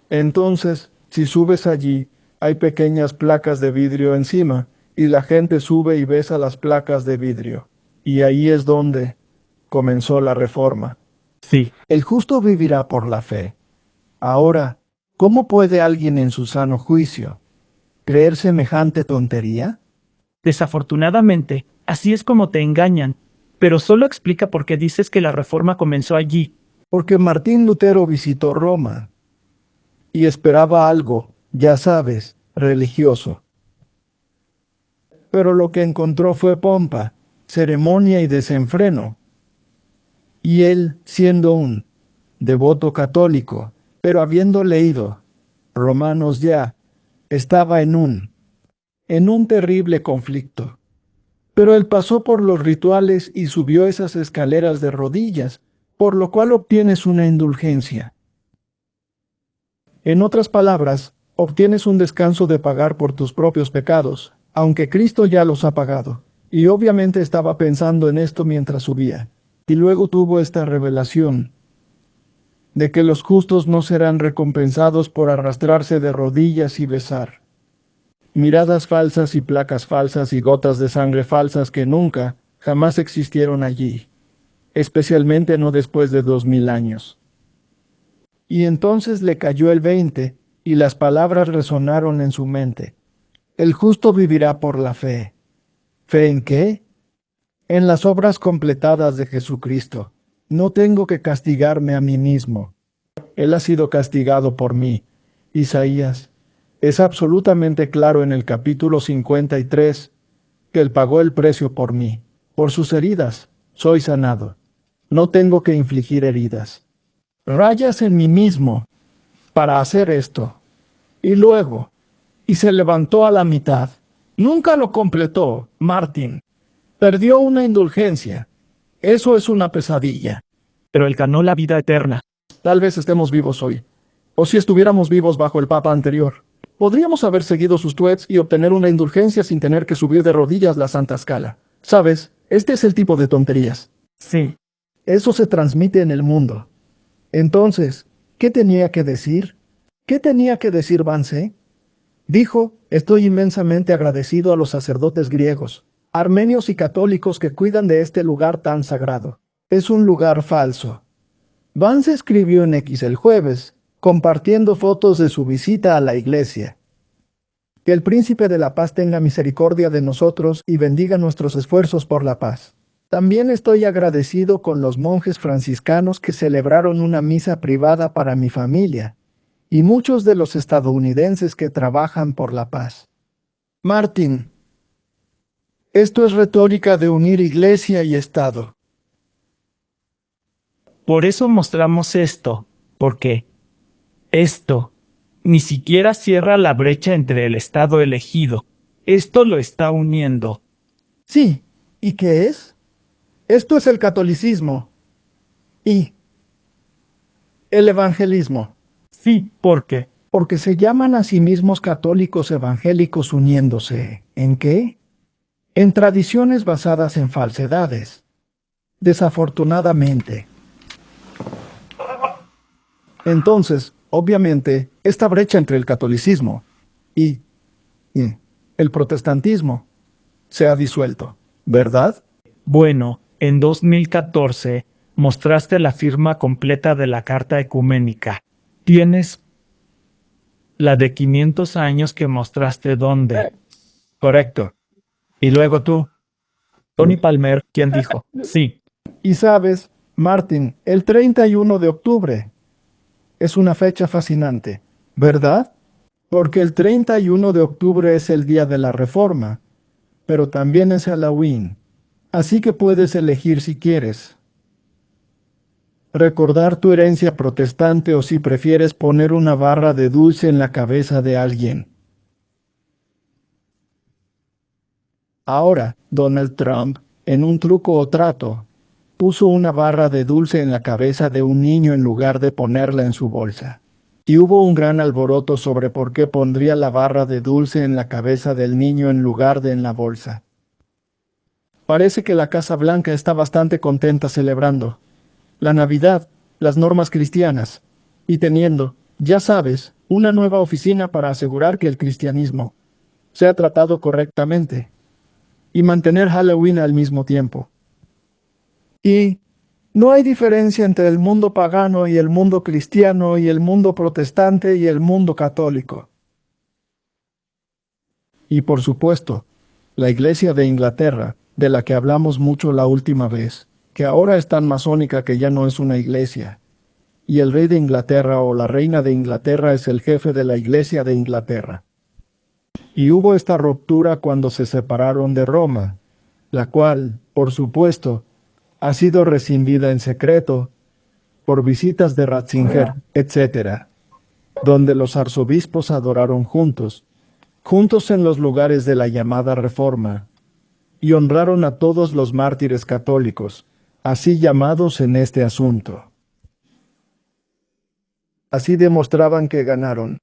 Entonces, si subes allí, hay pequeñas placas de vidrio encima, y la gente sube y besa las placas de vidrio. Y ahí es donde comenzó la reforma. Sí. El justo vivirá por la fe. Ahora, ¿cómo puede alguien en su sano juicio creer semejante tontería? Desafortunadamente, así es como te engañan. Pero solo explica por qué dices que la reforma comenzó allí. Porque Martín Lutero visitó Roma y esperaba algo, ya sabes, religioso. Pero lo que encontró fue pompa, ceremonia y desenfreno. Y él, siendo un devoto católico, pero habiendo leído Romanos ya, estaba en un terrible conflicto. Pero él pasó por los rituales y subió esas escaleras de rodillas, por lo cual obtienes una indulgencia. En otras palabras, obtienes un descanso de pagar por tus propios pecados, aunque Cristo ya los ha pagado. Y obviamente estaba pensando en esto mientras subía. Y luego tuvo esta revelación de que los justos no serán recompensados por arrastrarse de rodillas y besar miradas falsas y placas falsas y gotas de sangre falsas que nunca, jamás existieron allí, especialmente no después de 2000 años. Y entonces le cayó el 20, y las palabras resonaron en su mente. El justo vivirá por la fe. ¿Fe en qué? En las obras completadas de Jesucristo. No tengo que castigarme a mí mismo. Él ha sido castigado por mí. Isaías. Es absolutamente claro en el capítulo 53 que Él pagó el precio por mí. Por sus heridas soy sanado. No tengo que infligir heridas. Rayas en mí mismo para hacer esto. Y luego, y se levantó a la mitad. Nunca lo completó, Martín. Perdió una indulgencia. Eso es una pesadilla. Pero él ganó la vida eterna. Tal vez estemos vivos hoy. O si estuviéramos vivos bajo el Papa anterior. Podríamos haber seguido sus tweets y obtener una indulgencia sin tener que subir de rodillas la Santa Escala. ¿Sabes? Este es el tipo de tonterías. Sí. Eso se transmite en el mundo. Entonces, ¿qué tenía que decir? ¿Qué tenía que decir Vance? Dijo, estoy inmensamente agradecido a los sacerdotes griegos, armenios y católicos que cuidan de este lugar tan sagrado. Es un lugar falso. Vance escribió en X el jueves, compartiendo fotos de su visita a la iglesia. Que el príncipe de la paz tenga misericordia de nosotros y bendiga nuestros esfuerzos por la paz. También estoy agradecido con los monjes franciscanos que celebraron una misa privada para mi familia, y muchos de los estadounidenses que trabajan por la paz. Martin, esto es retórica de unir iglesia y Estado. Por eso mostramos esto, porque esto ni siquiera cierra la brecha entre el Estado elegido. Esto lo está uniendo. Sí, ¿y qué es? Esto es el catolicismo. Y el evangelismo. Sí, porque Porque se llaman a sí mismos católicos evangélicos uniéndose. ¿En qué? En tradiciones basadas en falsedades. Desafortunadamente. Entonces, obviamente, esta brecha entre el catolicismo y el protestantismo se ha disuelto, ¿verdad? bueno, en 2014 mostraste la firma completa de la Carta Ecuménica. Tienes la de 500 años que mostraste dónde. Correcto. Y luego tú, Tony Palmer, ¿quién dijo? Sí. Y sabes, Martin, el 31 de octubre es una fecha fascinante, ¿verdad? Porque el 31 de octubre es el día de la Reforma, pero también es Halloween. Así que puedes elegir si quieres recordar tu herencia protestante o si prefieres poner una barra de dulce en la cabeza de alguien. Ahora, Donald Trump, en un truco o trato, puso una barra de dulce en la cabeza de un niño en lugar de ponerla en su bolsa. Y hubo un gran alboroto sobre por qué pondría la barra de dulce en la cabeza del niño en lugar de en la bolsa. Parece que la Casa Blanca está bastante contenta celebrando la Navidad, las normas cristianas, y teniendo, ya sabes, una nueva oficina para asegurar que el cristianismo sea tratado correctamente y mantener Halloween al mismo tiempo. Y no hay diferencia entre el mundo pagano y el mundo cristiano y el mundo protestante y el mundo católico. Y por supuesto, la Iglesia de Inglaterra, de la que hablamos mucho la última vez, que ahora es tan masónica que ya no es una iglesia. Y el rey de Inglaterra o la reina de Inglaterra es el jefe de la Iglesia de Inglaterra. Y hubo esta ruptura cuando se separaron de Roma, la cual, por supuesto, ha sido rescindida en secreto por visitas de Ratzinger, etc., donde los arzobispos adoraron juntos en los lugares de la llamada Reforma, y honraron a todos los mártires católicos, así llamados en este asunto. Así demostraban que ganaron.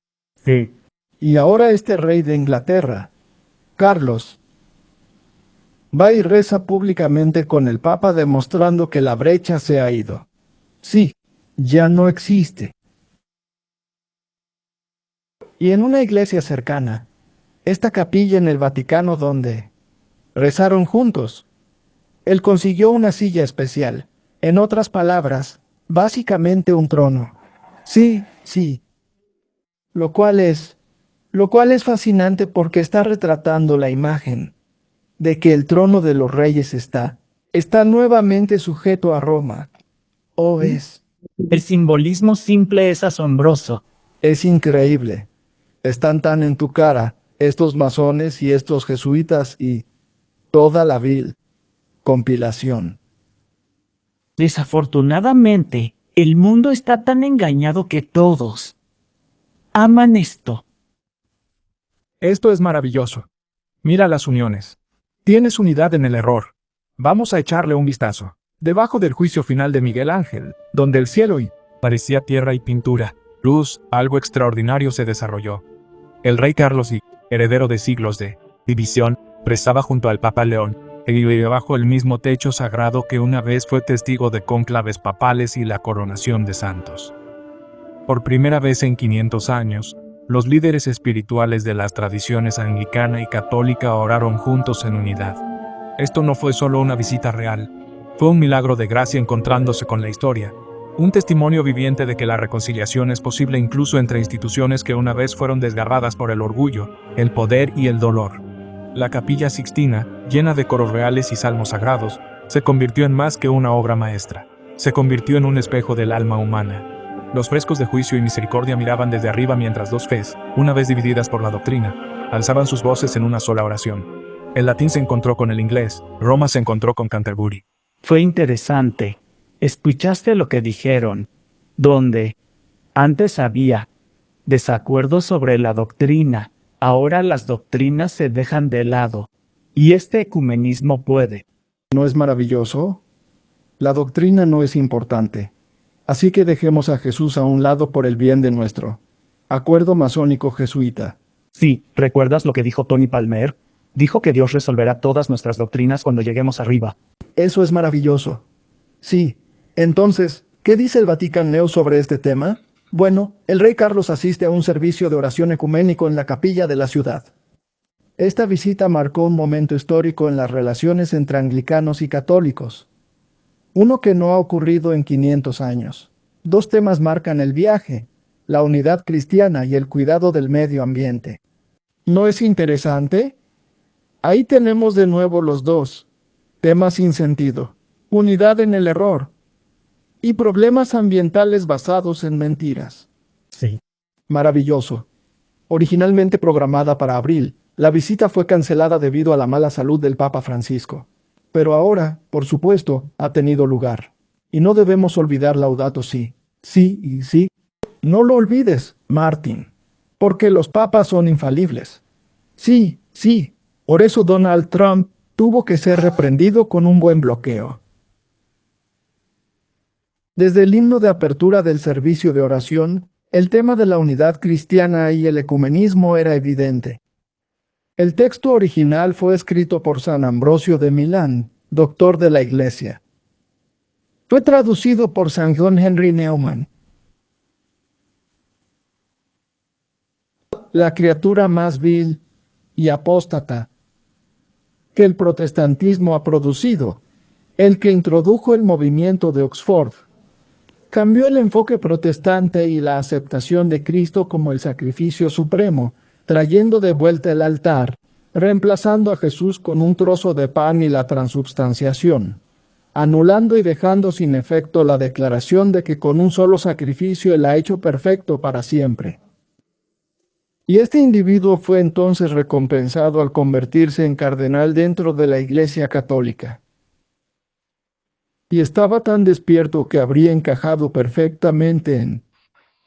Sí. Y ahora este rey de Inglaterra, Carlos, va y reza públicamente con el Papa demostrando que la brecha se ha ido. Sí, ya no existe. Y en una iglesia cercana, esta capilla en el Vaticano donde rezaron juntos, él consiguió una silla especial. En otras palabras, básicamente un trono. Sí, sí. Lo cual es fascinante porque está retratando la imagen de que el trono de los reyes está nuevamente sujeto a Roma. ¿O es? El simbolismo simple es asombroso. Es increíble. Están tan en tu cara, estos masones y estos jesuitas y toda la vil compilación. Desafortunadamente, el mundo está tan engañado que todos aman esto. Esto es maravilloso. Mira las uniones. Tienes unidad en el error. Vamos a echarle un vistazo. Debajo del juicio final de Miguel Ángel, donde el cielo y parecía tierra y pintura, luz, algo extraordinario se desarrolló. El rey Carlos I, heredero de siglos de división, rezaba junto al Papa León, y bajo el mismo techo sagrado que una vez fue testigo de cónclaves papales y la coronación de santos. Por primera vez en 500 años, los líderes espirituales de las tradiciones anglicana y católica oraron juntos en unidad. Esto no fue solo una visita real, fue un milagro de gracia encontrándose con la historia, un testimonio viviente de que la reconciliación es posible incluso entre instituciones que una vez fueron desgarradas por el orgullo, el poder y el dolor. La Capilla Sixtina, llena de coros reales y salmos sagrados, se convirtió en más que una obra maestra. Se convirtió en un espejo del alma humana. Los frescos de juicio y misericordia miraban desde arriba mientras dos fes, una vez divididas por la doctrina, alzaban sus voces en una sola oración. El latín se encontró con el inglés, Roma se encontró con Canterbury. Fue interesante. ¿Escuchaste lo que dijeron? Donde antes había desacuerdos sobre la doctrina, ahora las doctrinas se dejan de lado. Y este ecumenismo puede. ¿No es maravilloso? La doctrina no es importante. Así que dejemos a Jesús a un lado por el bien de nuestro acuerdo masónico jesuita. Sí, ¿recuerdas lo que dijo Tony Palmer? Dijo que Dios resolverá todas nuestras doctrinas cuando lleguemos arriba. Eso es maravilloso. Sí. Entonces, ¿qué dice el Vaticano sobre este tema? Bueno, el rey Carlos asiste a un servicio de oración ecuménico en la capilla de la ciudad. Esta visita marcó un momento histórico en las relaciones entre anglicanos y católicos. Uno que no ha ocurrido en 500 años. Dos temas marcan el viaje: la unidad cristiana y el cuidado del medio ambiente. ¿No es interesante? Ahí tenemos de nuevo los dos temas sin sentido: unidad en el error y problemas ambientales basados en mentiras. Sí. Maravilloso. Originalmente programada para abril, la visita fue cancelada debido a la mala salud del Papa Francisco. Pero ahora, por supuesto, ha tenido lugar. Y no debemos olvidar Laudato Si. Sí y sí. No lo olvides, Martin. Porque los papas son infalibles. Sí, sí. Por eso Donald Trump tuvo que ser reprendido con un buen bloqueo. Desde el himno de apertura del servicio de oración, el tema de la unidad cristiana y el ecumenismo era evidente. El texto original fue escrito por San Ambrosio de Milán, doctor de la Iglesia. Fue traducido por San John Henry Newman. La criatura más vil y apóstata que el protestantismo ha producido, el que introdujo el movimiento de Oxford, cambió el enfoque protestante y la aceptación de Cristo como el sacrificio supremo, trayendo de vuelta el altar, reemplazando a Jesús con un trozo de pan y la transubstanciación, anulando y dejando sin efecto la declaración de que con un solo sacrificio Él ha hecho perfecto para siempre. Y este individuo fue entonces recompensado al convertirse en cardenal dentro de la Iglesia Católica. Y estaba tan despierto que habría encajado perfectamente en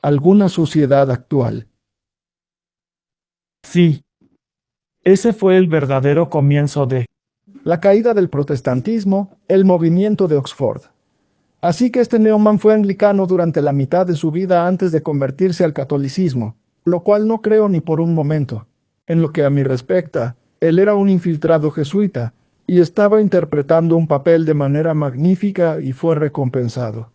alguna sociedad actual. Sí. Ese fue el verdadero comienzo de la caída del protestantismo, el movimiento de Oxford. Así que este Newman fue anglicano durante la mitad de su vida antes de convertirse al catolicismo, lo cual no creo ni por un momento. En lo que a mí respecta, él era un infiltrado jesuita, y estaba interpretando un papel de manera magnífica y fue recompensado.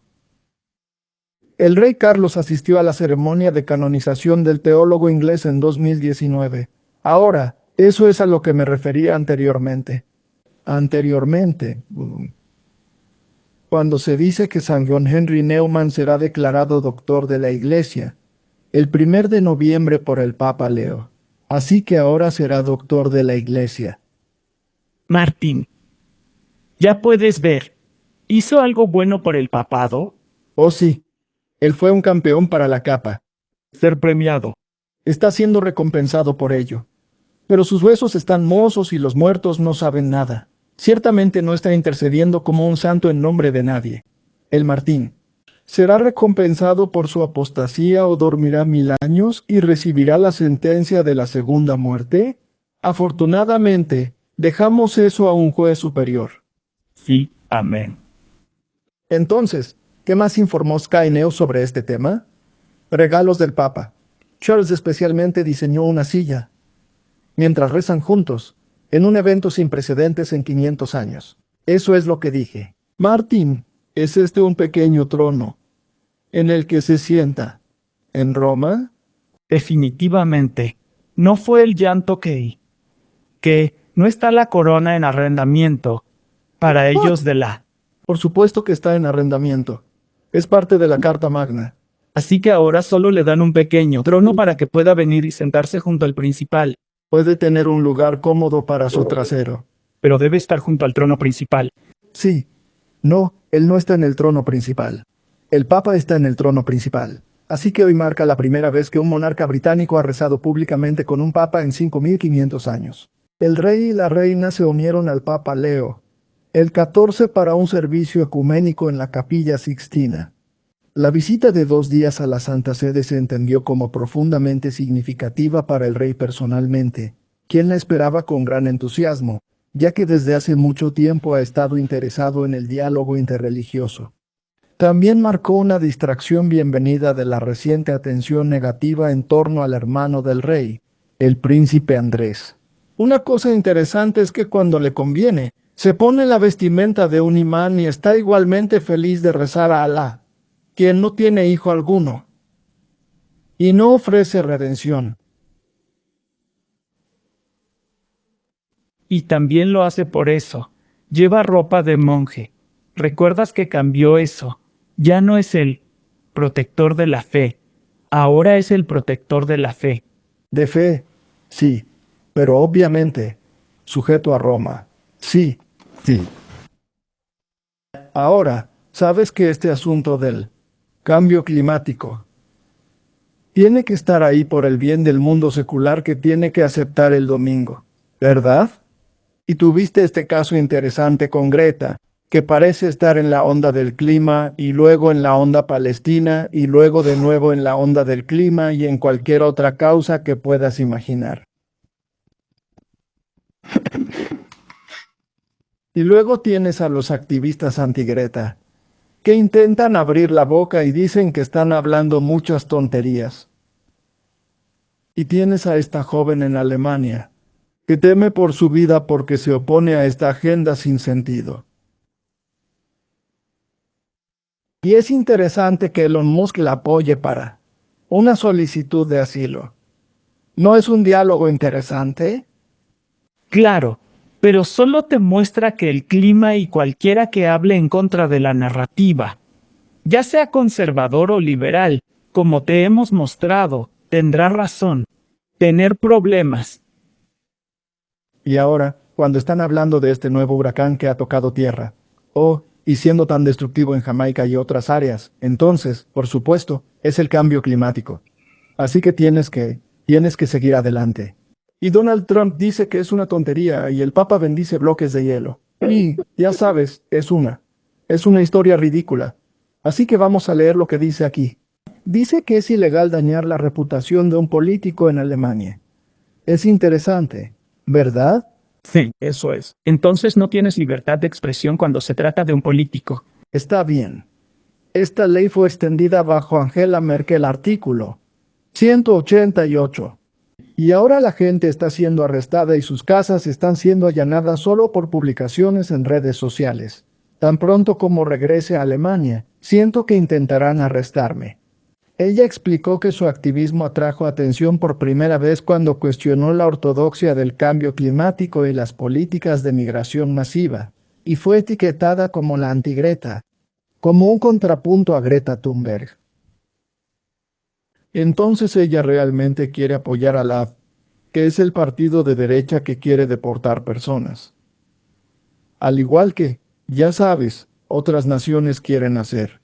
El rey Carlos asistió a la ceremonia de canonización del teólogo inglés en 2019. Ahora, eso es a lo que me refería anteriormente. Cuando se dice que San John Henry Newman será declarado doctor de la Iglesia, el 1 de noviembre por el Papa Leo. Así que ahora será doctor de la Iglesia. Martín. Ya puedes ver. ¿Hizo algo bueno por el papado? Oh sí. Él fue un campeón para la capa. Ser premiado. Está siendo recompensado por ello. Pero sus huesos están mozos y los muertos no saben nada. Ciertamente no está intercediendo como un santo en nombre de nadie. El Martín. ¿Será recompensado por su apostasía o dormirá 1000 años y recibirá la sentencia de la segunda muerte? Afortunadamente, dejamos eso a un juez superior. Sí, amén. Entonces, ¿qué más informó Sky News sobre este tema? Regalos del Papa. Charles especialmente diseñó una silla, mientras rezan juntos, en un evento sin precedentes en 500 años. Eso es lo que dije. Martín, ¿es este un pequeño trono en el que se sienta en Roma? Definitivamente. No fue el llanto que ¿No está la corona en arrendamiento para ellos de la... Por supuesto que está en arrendamiento. Es parte de la Carta Magna. Así que ahora solo le dan un pequeño trono para que pueda venir y sentarse junto al principal, Puede tener un lugar cómodo para su trasero. pero debe estar junto al trono principal. Sí. No, él no está en el trono principal. El Papa está en el trono principal. Así que hoy marca la primera vez que un monarca británico ha rezado públicamente con un papa en 5500 años. El rey y la reina se unieron al Papa Leo el 14 para un servicio ecuménico en la Capilla Sixtina. La visita de 2 días a la Santa Sede se entendió como profundamente significativa para el rey personalmente, quien la esperaba con gran entusiasmo, ya que desde hace mucho tiempo ha estado interesado en el diálogo interreligioso. También marcó una distracción bienvenida de la reciente atención negativa en torno al hermano del rey, el príncipe Andrés. Una cosa interesante es que cuando le conviene, se pone la vestimenta de un imán y está igualmente feliz de rezar a Alá, quien no tiene hijo alguno, y no ofrece redención. Y también lo hace por eso. Lleva ropa de monje. ¿Recuerdas que cambió eso? Ya no es el protector de la fe. Ahora es el protector de la fe. De fe, sí, pero obviamente, sujeto a Roma. Sí. Ahora, sabes que este asunto del cambio climático tiene que estar ahí por el bien del mundo secular que tiene que aceptar el domingo, ¿verdad? Y tuviste este caso interesante con Greta, que parece estar en la onda del clima y luego en la onda palestina y luego de nuevo en la onda del clima y en cualquier otra causa que puedas imaginar. Y luego tienes a los activistas anti-Greta, que intentan abrir la boca y dicen que están hablando muchas tonterías. Y tienes a esta joven en Alemania, que teme por su vida porque se opone a esta agenda sin sentido. Y es interesante que Elon Musk la apoye para una solicitud de asilo. ¿No es un diálogo interesante? Claro, pero solo te muestra que el clima y cualquiera que hable en contra de la narrativa, ya sea conservador o liberal, como te hemos mostrado, tendrá razón. Tener problemas. Y ahora, cuando están hablando de este nuevo huracán que ha tocado tierra, y siendo tan destructivo en Jamaica y otras áreas, entonces, por supuesto, es el cambio climático. Así que tienes que seguir adelante. Y Donald Trump dice que es una tontería y el Papa bendice bloques de hielo. Y, ya sabes, es una historia ridícula. Así que vamos a leer lo que dice aquí. Dice que es ilegal dañar la reputación de un político en Alemania. Es interesante, ¿verdad? Sí, eso es. Entonces no tienes libertad de expresión cuando se trata de un político. Está bien. Esta ley fue extendida bajo Angela Merkel, artículo 188. Y ahora la gente está siendo arrestada y sus casas están siendo allanadas solo por publicaciones en redes sociales. Tan pronto como regrese a Alemania, siento que intentarán arrestarme. Ella explicó que su activismo atrajo atención por primera vez cuando cuestionó la ortodoxia del cambio climático y las políticas de migración masiva, y fue etiquetada como la anti-Greta, como un contrapunto a Greta Thunberg. Entonces ella realmente quiere apoyar a la que es el partido de derecha que quiere deportar personas. Al igual que, ya sabes, otras naciones quieren hacer.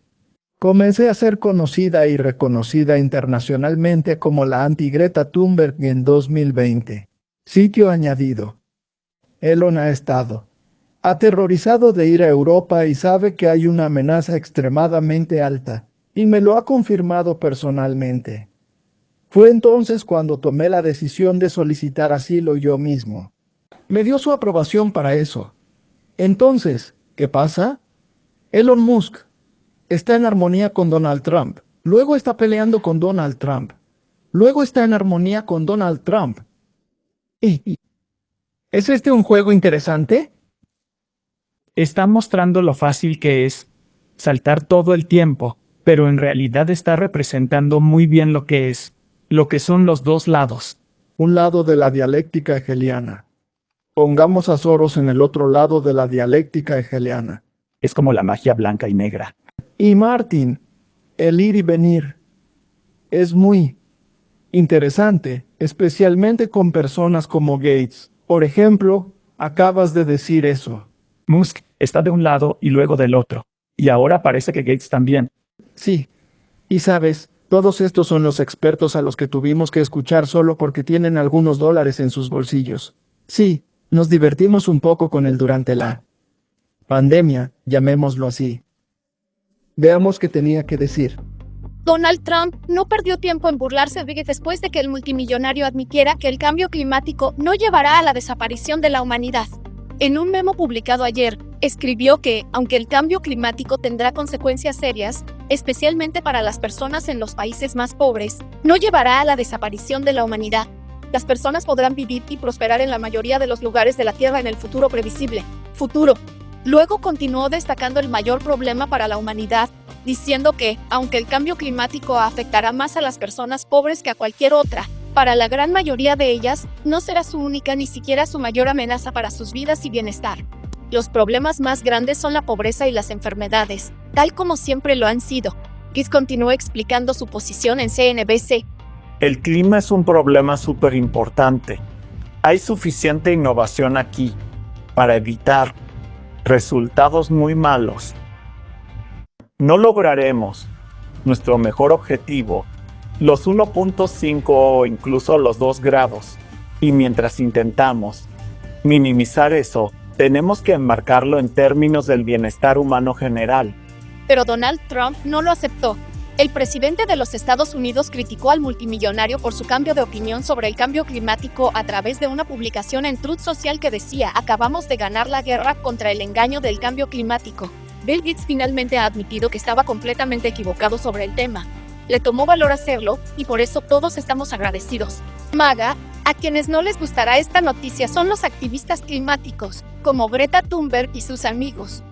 Comencé a ser conocida y reconocida internacionalmente como la anti-Greta Thunberg en 2020. Sitio añadido. Elon ha estado aterrorizado de ir a Europa y sabe que hay una amenaza extremadamente alta, y me lo ha confirmado personalmente. Fue entonces cuando tomé la decisión de solicitar asilo yo mismo. Me dio su aprobación para eso. Entonces, ¿qué pasa? Elon Musk está en armonía con Donald Trump. Luego está peleando con Donald Trump. Luego está en armonía con Donald Trump. ¿Es este un juego interesante? Está mostrando lo fácil que es saltar todo el tiempo, pero en realidad está representando muy bien lo que son los dos lados. Un lado de la dialéctica hegeliana. Pongamos a Soros en el otro lado de la dialéctica hegeliana. Es como la magia blanca y negra. Y Martin, el ir y venir es muy interesante, especialmente con personas como Gates. Por ejemplo, acabas de decir eso. Musk está de un lado y luego del otro. Y ahora parece que Gates también. Sí. Y sabes, todos estos son los expertos a los que tuvimos que escuchar solo porque tienen algunos dólares en sus bolsillos. Sí, nos divertimos un poco con él durante la pandemia, llamémoslo así. Veamos qué tenía que decir. Donald Trump no perdió tiempo en burlarse de después de que el multimillonario admitiera que el cambio climático no llevará a la desaparición de la humanidad. En un memo publicado ayer, escribió que, aunque el cambio climático tendrá consecuencias serias, especialmente para las personas en los países más pobres, no llevará a la desaparición de la humanidad. Las personas podrán vivir y prosperar en la mayoría de los lugares de la Tierra en el futuro previsible. Futuro. Luego continuó destacando el mayor problema para la humanidad, diciendo que, aunque el cambio climático afectará más a las personas pobres que a cualquier otra, para la gran mayoría de ellas, no será su única ni siquiera su mayor amenaza para sus vidas y bienestar. Los problemas más grandes son la pobreza y las enfermedades, tal como siempre lo han sido. Gates continuó explicando su posición en CNBC. El clima es un problema súper importante. Hay suficiente innovación aquí para evitar resultados muy malos. No lograremos nuestro mejor objetivo, los 1.5 o incluso los 2 grados. Y mientras intentamos minimizar eso, tenemos que enmarcarlo en términos del bienestar humano general. Pero Donald Trump no lo aceptó. El presidente de los Estados Unidos criticó al multimillonario por su cambio de opinión sobre el cambio climático a través de una publicación en Truth Social que decía: acabamos de ganar la guerra contra el engaño del cambio climático. Bill Gates finalmente ha admitido que estaba completamente equivocado sobre el tema. Le tomó valor hacerlo, y por eso todos estamos agradecidos. MAGA, a quienes no les gustará esta noticia son los activistas climáticos, como Greta Thunberg y sus amigos.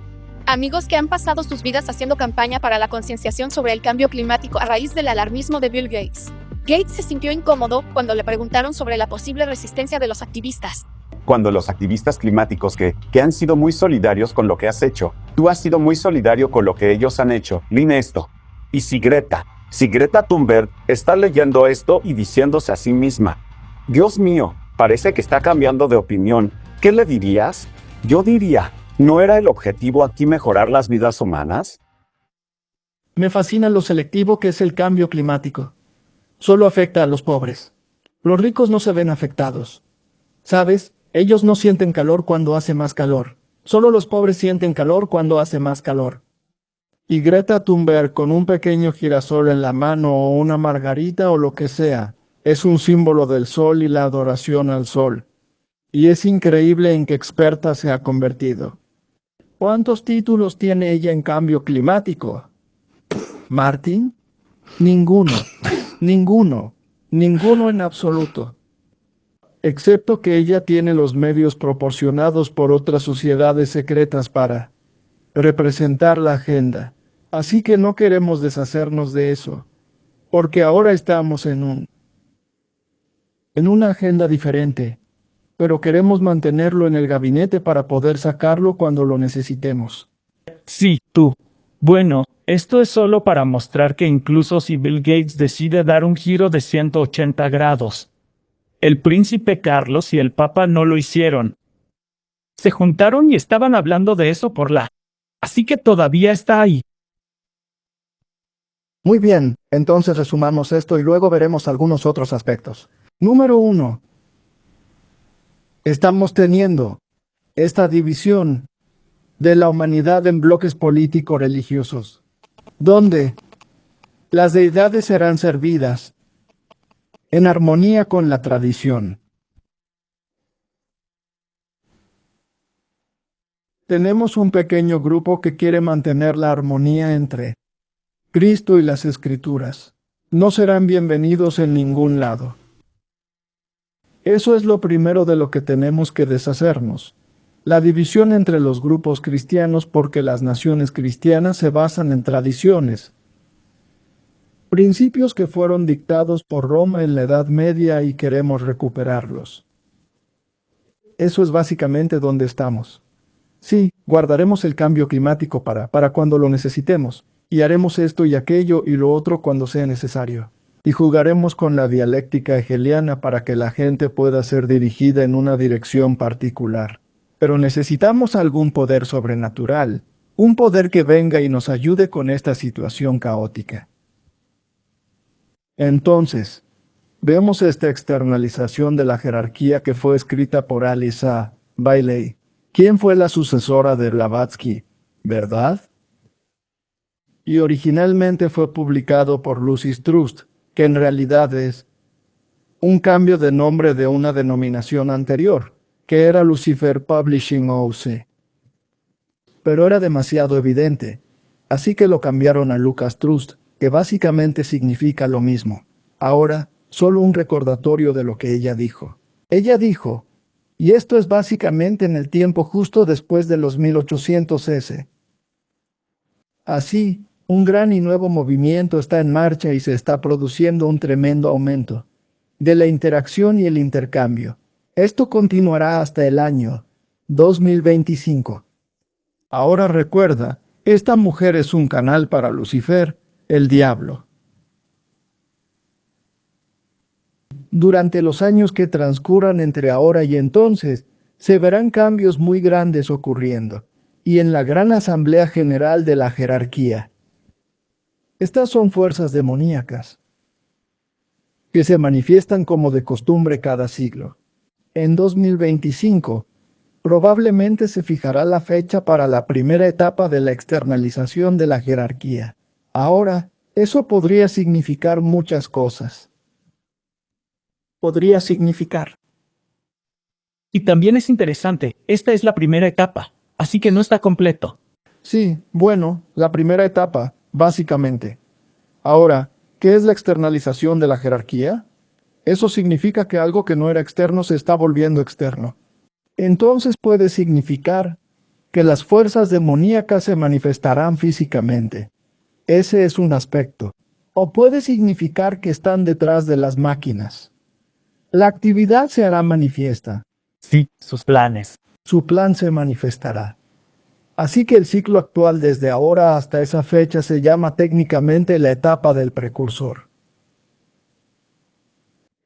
Amigos que han pasado sus vidas haciendo campaña para la concienciación sobre el cambio climático a raíz del alarmismo de Bill Gates. Gates se sintió incómodo cuando le preguntaron sobre la posible resistencia de los activistas. Cuando los activistas climáticos que han sido muy solidarios con lo que has hecho, tú has sido muy solidario con lo que ellos han hecho, leen esto. Y si Greta Thunberg está leyendo esto y diciéndose a sí misma: Dios mío, parece que está cambiando de opinión, ¿qué le dirías? Yo diría: ¿no era el objetivo aquí mejorar las vidas humanas? Me fascina lo selectivo que es el cambio climático. Solo afecta a los pobres. Los ricos no se ven afectados. ¿Sabes? Ellos no sienten calor cuando hace más calor. Solo los pobres sienten calor cuando hace más calor. Y Greta Thunberg con un pequeño girasol en la mano o una margarita o lo que sea, es un símbolo del sol y la adoración al sol. Y es increíble en qué experta se ha convertido. ¿Cuántos títulos tiene ella en cambio climático? ¿Martin? Ninguno. Ninguno en absoluto. Excepto que ella tiene los medios proporcionados por otras sociedades secretas para representar la agenda. Así que no queremos deshacernos de eso, porque ahora estamos en una agenda diferente, pero queremos mantenerlo en el gabinete para poder sacarlo cuando lo necesitemos. Sí, tú. Bueno, esto es solo para mostrar que incluso si Bill Gates decide dar un giro de 180 grados, el príncipe Carlos y el Papa no lo hicieron. Se juntaron y estaban hablando de eso Así que todavía está ahí. Muy bien, entonces resumamos esto y luego veremos algunos otros aspectos. Número 1. Estamos teniendo esta división de la humanidad en bloques político-religiosos, donde las deidades serán servidas en armonía con la tradición. Tenemos un pequeño grupo que quiere mantener la armonía entre Cristo y las Escrituras. No serán bienvenidos en ningún lado. Eso es lo primero de lo que tenemos que deshacernos. La división entre los grupos cristianos, porque las naciones cristianas se basan en tradiciones, principios que fueron dictados por Roma en la Edad Media y queremos recuperarlos. Eso es básicamente donde estamos. Sí, guardaremos el cambio climático para cuando lo necesitemos, y haremos esto y aquello y lo otro cuando sea necesario. Y jugaremos con la dialéctica hegeliana para que la gente pueda ser dirigida en una dirección particular. Pero necesitamos algún poder sobrenatural, un poder que venga y nos ayude con esta situación caótica. Entonces, vemos esta externalización de la jerarquía que fue escrita por Alice A. Bailey, quien fue la sucesora de Blavatsky, ¿verdad? Y originalmente fue publicado por Lucis Trust, que en realidad es un cambio de nombre de una denominación anterior, que era Lucifer Publishing OC. Pero era demasiado evidente, así que lo cambiaron a Lucas Trust, que básicamente significa lo mismo. Ahora, solo un recordatorio de lo que ella dijo. Ella dijo, y esto es básicamente en el tiempo justo después de los 1800 S. Así, un gran y nuevo movimiento está en marcha y se está produciendo un tremendo aumento de la interacción y el intercambio. Esto continuará hasta el año 2025. Ahora recuerda, esta mujer es un canal para Lucifer, el diablo. Durante los años que transcurran entre ahora y entonces, se verán cambios muy grandes ocurriendo, y en la gran asamblea general de la jerarquía. Estas son fuerzas demoníacas, que se manifiestan como de costumbre cada siglo. En 2025, probablemente se fijará la fecha para la primera etapa de la externalización de la jerarquía. Ahora, eso podría significar muchas cosas. Podría significar. Y también es interesante, esta es la primera etapa, así que no está completo. Sí, bueno, la primera etapa, básicamente. Ahora, ¿qué es la externalización de la jerarquía? Eso significa que algo que no era externo se está volviendo externo. Entonces puede significar que las fuerzas demoníacas se manifestarán físicamente. Ese es un aspecto. O puede significar que están detrás de las máquinas. La actividad se hará manifiesta. Sí, sus planes. Su plan se manifestará. Así que el ciclo actual desde ahora hasta esa fecha se llama técnicamente la etapa del precursor.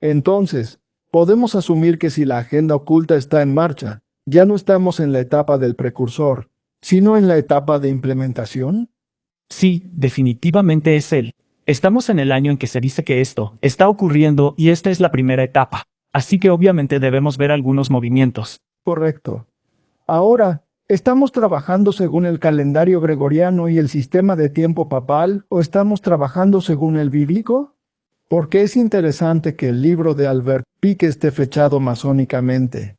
Entonces, podemos asumir que si la agenda oculta está en marcha, ya no estamos en la etapa del precursor, sino en la etapa de implementación. Sí, definitivamente es él. Estamos en el año en que se dice que esto está ocurriendo y esta es la primera etapa, así que obviamente debemos ver algunos movimientos. Correcto. Ahora, ¿estamos trabajando según el calendario gregoriano y el sistema de tiempo papal o estamos trabajando según el bíblico? Porque es interesante que el libro de Albert Pike esté fechado masónicamente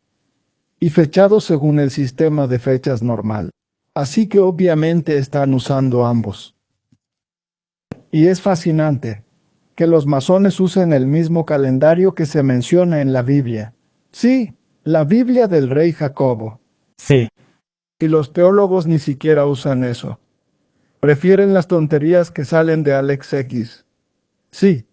y fechado según el sistema de fechas normal. Así que obviamente están usando ambos. Y es fascinante que los masones usen el mismo calendario que se menciona en la Biblia. Sí, la Biblia del rey Jacobo. Sí. Y los teólogos ni siquiera usan eso. Prefieren las tonterías que salen de Alex X. Sí.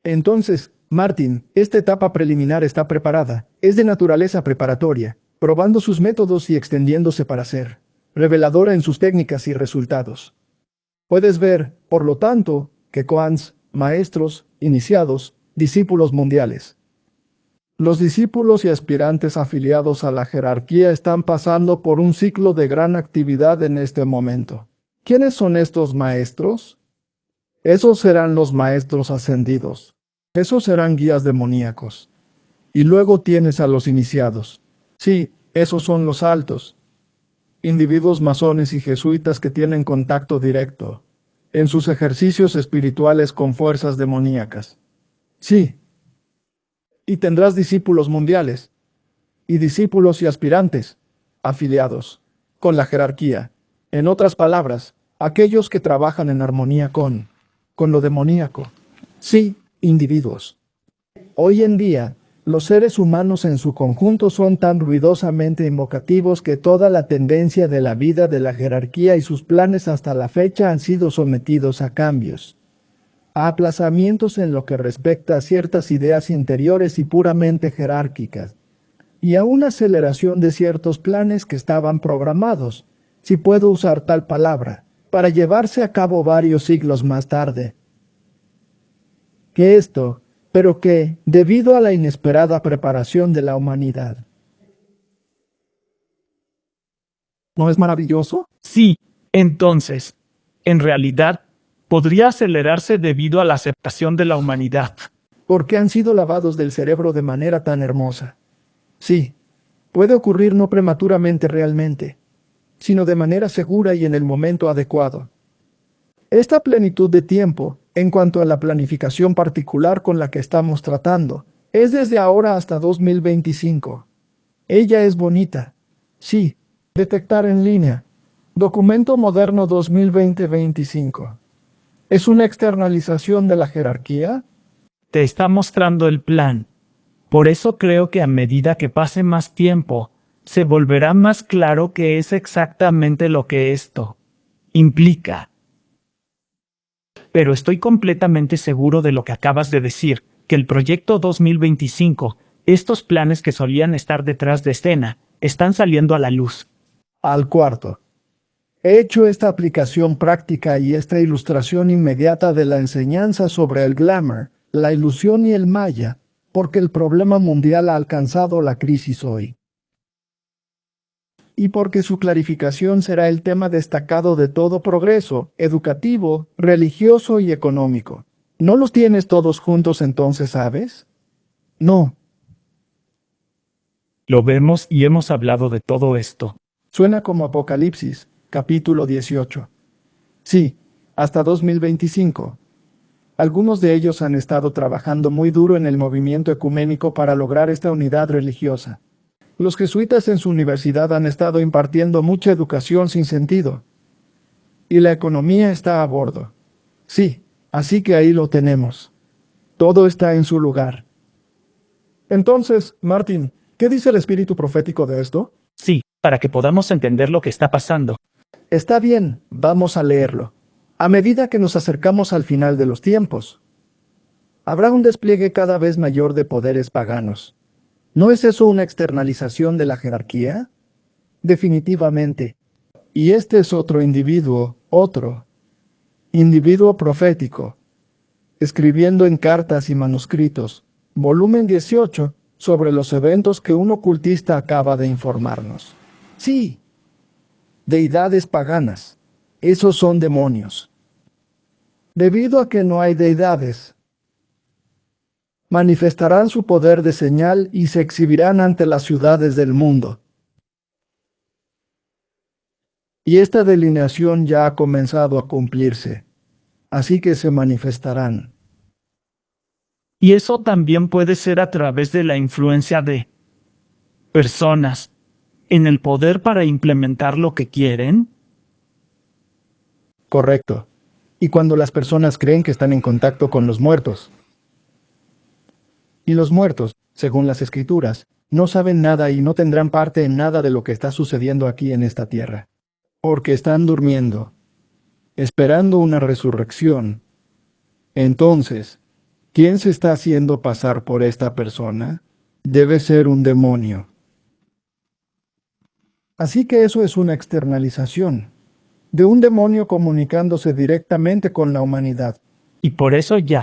Entonces, Martin, esta etapa preliminar está preparada. Es de naturaleza preparatoria, probando sus métodos y extendiéndose para ser reveladora en sus técnicas y resultados. Puedes ver, por lo tanto, que koans, maestros, iniciados, discípulos mundiales. Los discípulos y aspirantes afiliados a la jerarquía están pasando por un ciclo de gran actividad en este momento. ¿Quiénes son estos maestros? Esos serán los maestros ascendidos. Esos serán guías demoníacos. Y luego tienes a los iniciados. Sí, esos son los altos. Individuos masones y jesuitas que tienen contacto directo en sus ejercicios espirituales con fuerzas demoníacas. Sí. Y tendrás discípulos mundiales. Y discípulos y aspirantes, afiliados, con la jerarquía. En otras palabras, aquellos que trabajan en armonía con lo demoníaco. Sí, individuos. Hoy en día, los seres humanos en su conjunto son tan ruidosamente invocativos que toda la tendencia de la vida de la jerarquía y sus planes hasta la fecha han sido sometidos a cambios, a aplazamientos en lo que respecta a ciertas ideas interiores y puramente jerárquicas. y a una aceleración de ciertos planes que estaban programados, si puedo usar tal palabra, para llevarse a cabo varios siglos más tarde. Pero que, debido a la inesperada preparación de la humanidad. ¿No es maravilloso? Sí, entonces, en realidad, podría acelerarse debido a la aceptación de la humanidad. Porque han sido lavados del cerebro de manera tan hermosa. Sí, puede ocurrir no prematuramente realmente, sino de manera segura y en el momento adecuado. Esta plenitud de tiempo, en cuanto a la planificación particular con la que estamos tratando, es desde ahora hasta 2025. Ella es bonita. Sí, detectar en línea. Documento moderno 2020-25. ¿Es una externalización de la jerarquía? Te está mostrando el plan. Por eso creo que a medida que pase más tiempo, se volverá más claro que es exactamente lo que esto implica. Pero estoy completamente seguro de lo que acabas de decir, que el proyecto 2025, estos planes que solían estar detrás de escena, están saliendo a la luz. Al cuarto. He hecho esta aplicación práctica y esta ilustración inmediata de la enseñanza sobre el glamour, la ilusión y el maya, porque el problema mundial ha alcanzado la crisis hoy. Y porque su clarificación será el tema destacado de todo progreso, educativo, religioso y económico. ¿No los tienes todos juntos entonces, sabes? No. Lo vemos y hemos hablado de todo esto. Suena como Apocalipsis, capítulo 18. Sí, hasta 2025. Algunos de ellos han estado trabajando muy duro en el movimiento ecuménico para lograr esta unidad religiosa. Los jesuitas en su universidad han estado impartiendo mucha educación sin sentido. Y la economía está a bordo. Sí, así que ahí lo tenemos. Todo está en su lugar. Entonces, Martin, ¿qué dice el espíritu profético de esto? Sí, para que podamos entender lo que está pasando. Está bien, vamos a leerlo. A medida que nos acercamos al final de los tiempos, habrá un despliegue cada vez mayor de poderes paganos. ¿No es eso una externalización de la jerarquía? Definitivamente. Y este es otro individuo profético, escribiendo en cartas y manuscritos, volumen 18, sobre los eventos que un ocultista acaba de informarnos. Sí, deidades paganas. Esos son demonios. Debido a que no hay deidades, manifestarán su poder de señal y se exhibirán ante las ciudades del mundo. Y esta delineación ya ha comenzado a cumplirse, así que se manifestarán. Y eso también puede ser a través de la influencia de personas en el poder para implementar lo que quieren. Correcto. Y cuando las personas creen que están en contacto con los muertos. Y los muertos, según las escrituras, no saben nada y no tendrán parte en nada de lo que está sucediendo aquí en esta tierra. Porque están durmiendo, esperando una resurrección. Entonces, ¿quién se está haciendo pasar por esta persona? Debe ser un demonio. Así que eso es una externalización de un demonio comunicándose directamente con la humanidad. Y por eso ya,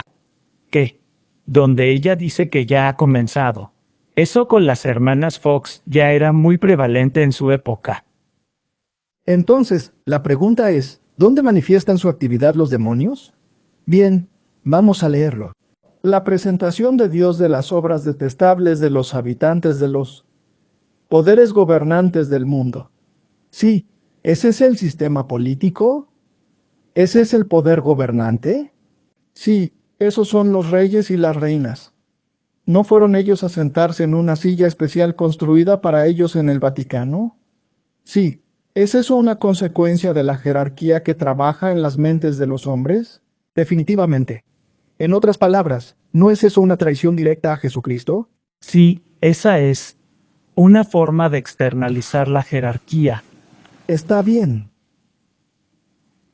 donde ella dice que ya ha comenzado. Eso con las hermanas Fox ya era muy prevalente en su época. Entonces, la pregunta es, ¿dónde manifiestan su actividad los demonios? Bien, vamos a leerlo. La presentación de Dios de las obras detestables de los habitantes de los poderes gobernantes del mundo. Sí, ¿ese es el sistema político? ¿Ese es el poder gobernante? Sí, esos son los reyes y las reinas. ¿No fueron ellos a sentarse en una silla especial construida para ellos en el Vaticano? Sí, ¿es eso una consecuencia de la jerarquía que trabaja en las mentes de los hombres? Definitivamente. En otras palabras, ¿no es eso una traición directa a Jesucristo? Sí, esa es una forma de externalizar la jerarquía. Está bien.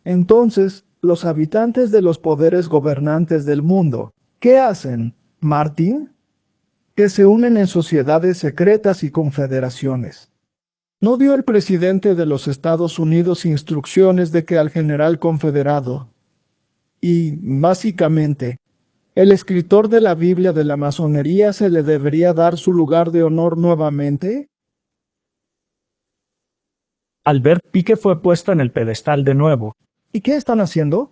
Entonces, los habitantes de los poderes gobernantes del mundo, ¿qué hacen, Martín? que se unen en sociedades secretas y confederaciones. ¿No dio el presidente de los Estados Unidos instrucciones de que al general confederado y, básicamente, el escritor de la Biblia de la masonería se le debería dar su lugar de honor nuevamente? Albert Pique fue puesto en el pedestal de nuevo. ¿Y qué están haciendo?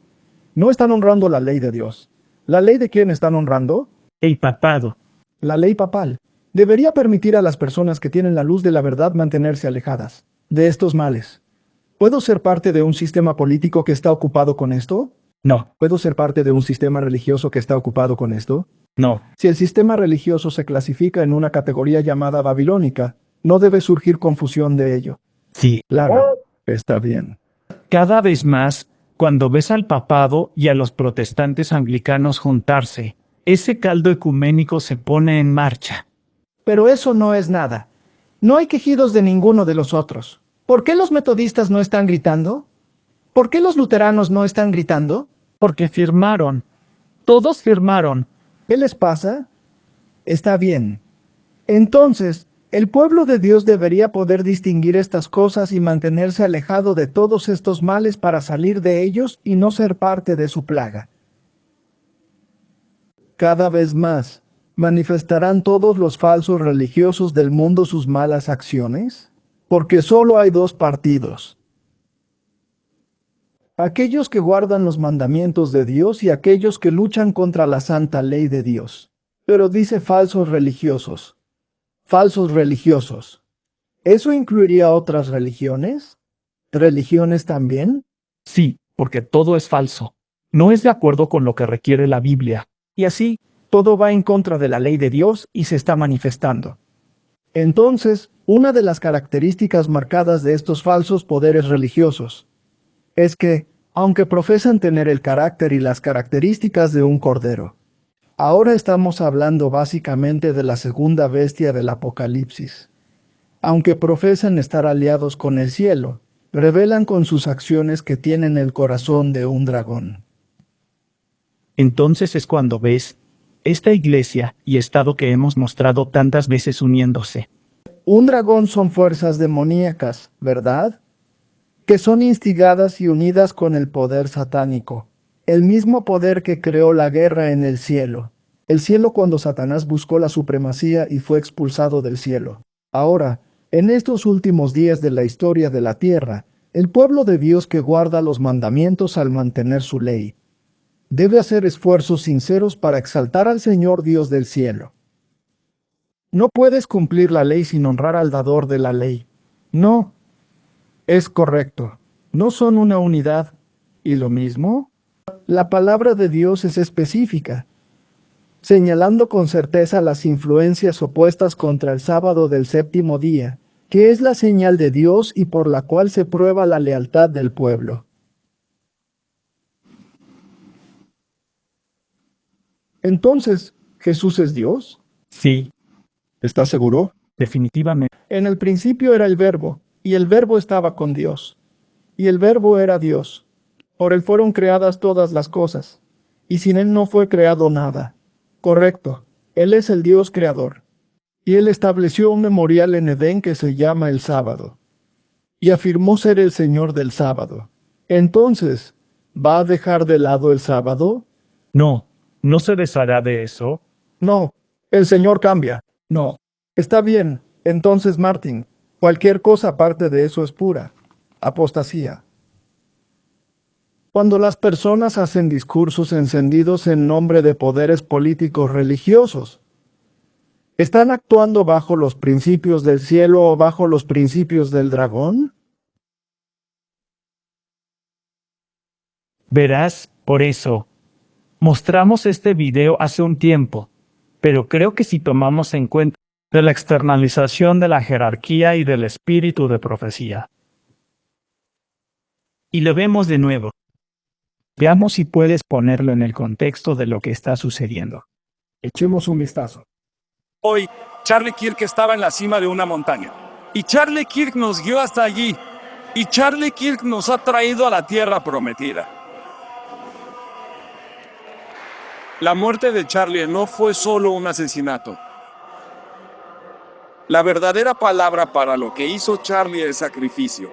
No están honrando la ley de Dios. ¿La ley de quién están honrando? El papado. La ley papal. Debería permitir a las personas que tienen la luz de la verdad mantenerse alejadas de estos males. ¿Puedo ser parte de un sistema político que está ocupado con esto? No, ¿Puedo ser parte de un sistema religioso que está ocupado con esto? no. Si el sistema religioso se clasifica en una categoría llamada babilónica, no debe surgir confusión de ello. Sí. Claro, está bien. Cada vez más, cuando ves al papado y a los protestantes anglicanos juntarse, ese caldo ecuménico se pone en marcha. Pero eso no es nada. No hay quejidos de ninguno de los otros. ¿Por qué los metodistas no están gritando? ¿Por qué los luteranos no están gritando? Porque firmaron. Todos firmaron. ¿Qué les pasa? Está bien. Entonces, el pueblo de Dios debería poder distinguir estas cosas y mantenerse alejado de todos estos males para salir de ellos y no ser parte de su plaga. Cada vez más, ¿manifestarán todos los falsos religiosos del mundo sus malas acciones? Porque solo hay dos partidos. Aquellos que guardan los mandamientos de Dios y aquellos que luchan contra la santa ley de Dios. Pero dice falsos religiosos. Falsos religiosos. ¿Eso incluiría otras religiones? ¿Religiones también? Sí, porque todo es falso. No es de acuerdo con lo que requiere la Biblia. Y así, todo va en contra de la ley de Dios y se está manifestando. Entonces, una de las características marcadas de estos falsos poderes religiosos es que, aunque profesan tener el carácter y las características de un cordero, ahora estamos hablando básicamente de la segunda bestia del Apocalipsis. Aunque profesan estar aliados con el cielo, revelan con sus acciones que tienen el corazón de un dragón. Entonces es cuando ves esta iglesia y estado que hemos mostrado tantas veces uniéndose. Un dragón son fuerzas demoníacas, ¿verdad? Que son instigadas y unidas con el poder satánico, el mismo poder que creó la guerra en el cielo. El cielo cuando Satanás buscó la supremacía y fue expulsado del cielo. Ahora, en estos últimos días de la historia de la tierra, el pueblo de Dios que guarda los mandamientos al mantener su ley, debe hacer esfuerzos sinceros para exaltar al Señor Dios del cielo. No puedes cumplir la ley sin honrar al dador de la ley. No. Es correcto. No son una unidad. ¿Y lo mismo? La palabra de Dios es específica, señalando con certeza las influencias opuestas contra el sábado del séptimo día, que es la señal de Dios y por la cual se prueba la lealtad del pueblo. Entonces, ¿Jesús es Dios? Sí, ¿Estás seguro? definitivamente. En el principio era el Verbo, y el Verbo estaba con Dios, y el Verbo era Dios. Por él fueron creadas todas las cosas, y sin él no fue creado nada. Correcto, él es el Dios creador. Y él estableció un memorial en Edén que se llama el sábado, y afirmó ser el Señor del sábado. Entonces, ¿va a dejar de lado el sábado? No, no se deshará de eso. No, el Señor cambia. No. Está bien, entonces Martín, cualquier cosa aparte de eso es pura apostasía. Cuando las personas hacen discursos encendidos en nombre de poderes políticos religiosos, ¿están actuando bajo los principios del cielo o bajo los principios del dragón? Verás, por eso, mostramos este video hace un tiempo, pero creo que si tomamos en cuenta de la externalización de la jerarquía y del espíritu de profecía. Y lo vemos de nuevo. Veamos si puedes ponerlo en el contexto de lo que está sucediendo. Echemos un vistazo. Hoy, Charlie Kirk estaba en la cima de una montaña. Y Charlie Kirk nos guió hasta allí. Y Charlie Kirk nos ha traído a la tierra prometida. La muerte de Charlie no fue solo un asesinato. La verdadera palabra para lo que hizo Charlie es sacrificio.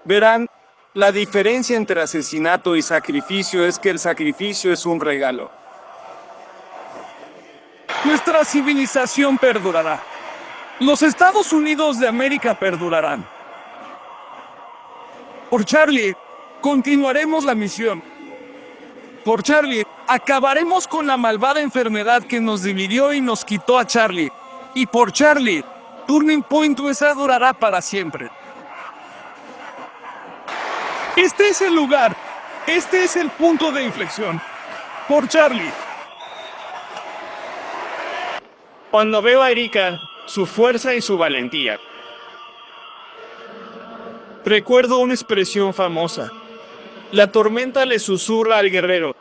Verán, la diferencia entre asesinato y sacrificio es que el sacrificio es un regalo. Nuestra civilización perdurará. Los Estados Unidos de América perdurarán. Por Charlie, continuaremos la misión. Por Charlie, acabaremos con la malvada enfermedad que nos dividió y nos quitó a Charlie. Y por Charlie, Turning Point USA durará para siempre. Este es el lugar. Este es el punto de inflexión. Por Charlie. Cuando veo a Erika, su fuerza y su valentía, recuerdo una expresión famosa. La tormenta le susurra al guerrero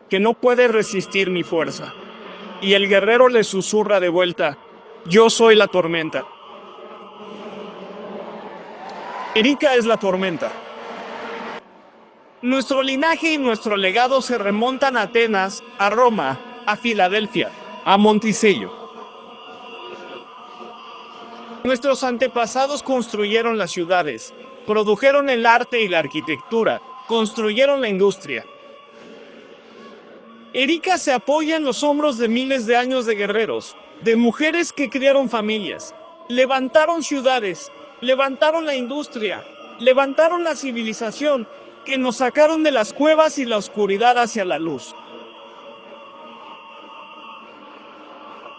que no puede resistir mi fuerza. Y el guerrero le susurra de vuelta, yo soy la tormenta. Erika es la tormenta. Nuestro linaje y nuestro legado se remontan a Atenas, a Roma, a Filadelfia, a Monticello. Nuestros antepasados construyeron las ciudades, produjeron el arte y la arquitectura, construyeron la industria. Erika se apoya en los hombros de miles de años de guerreros, de mujeres que criaron familias, levantaron ciudades, levantaron la industria, levantaron la civilización, que nos sacaron de las cuevas y la oscuridad hacia la luz.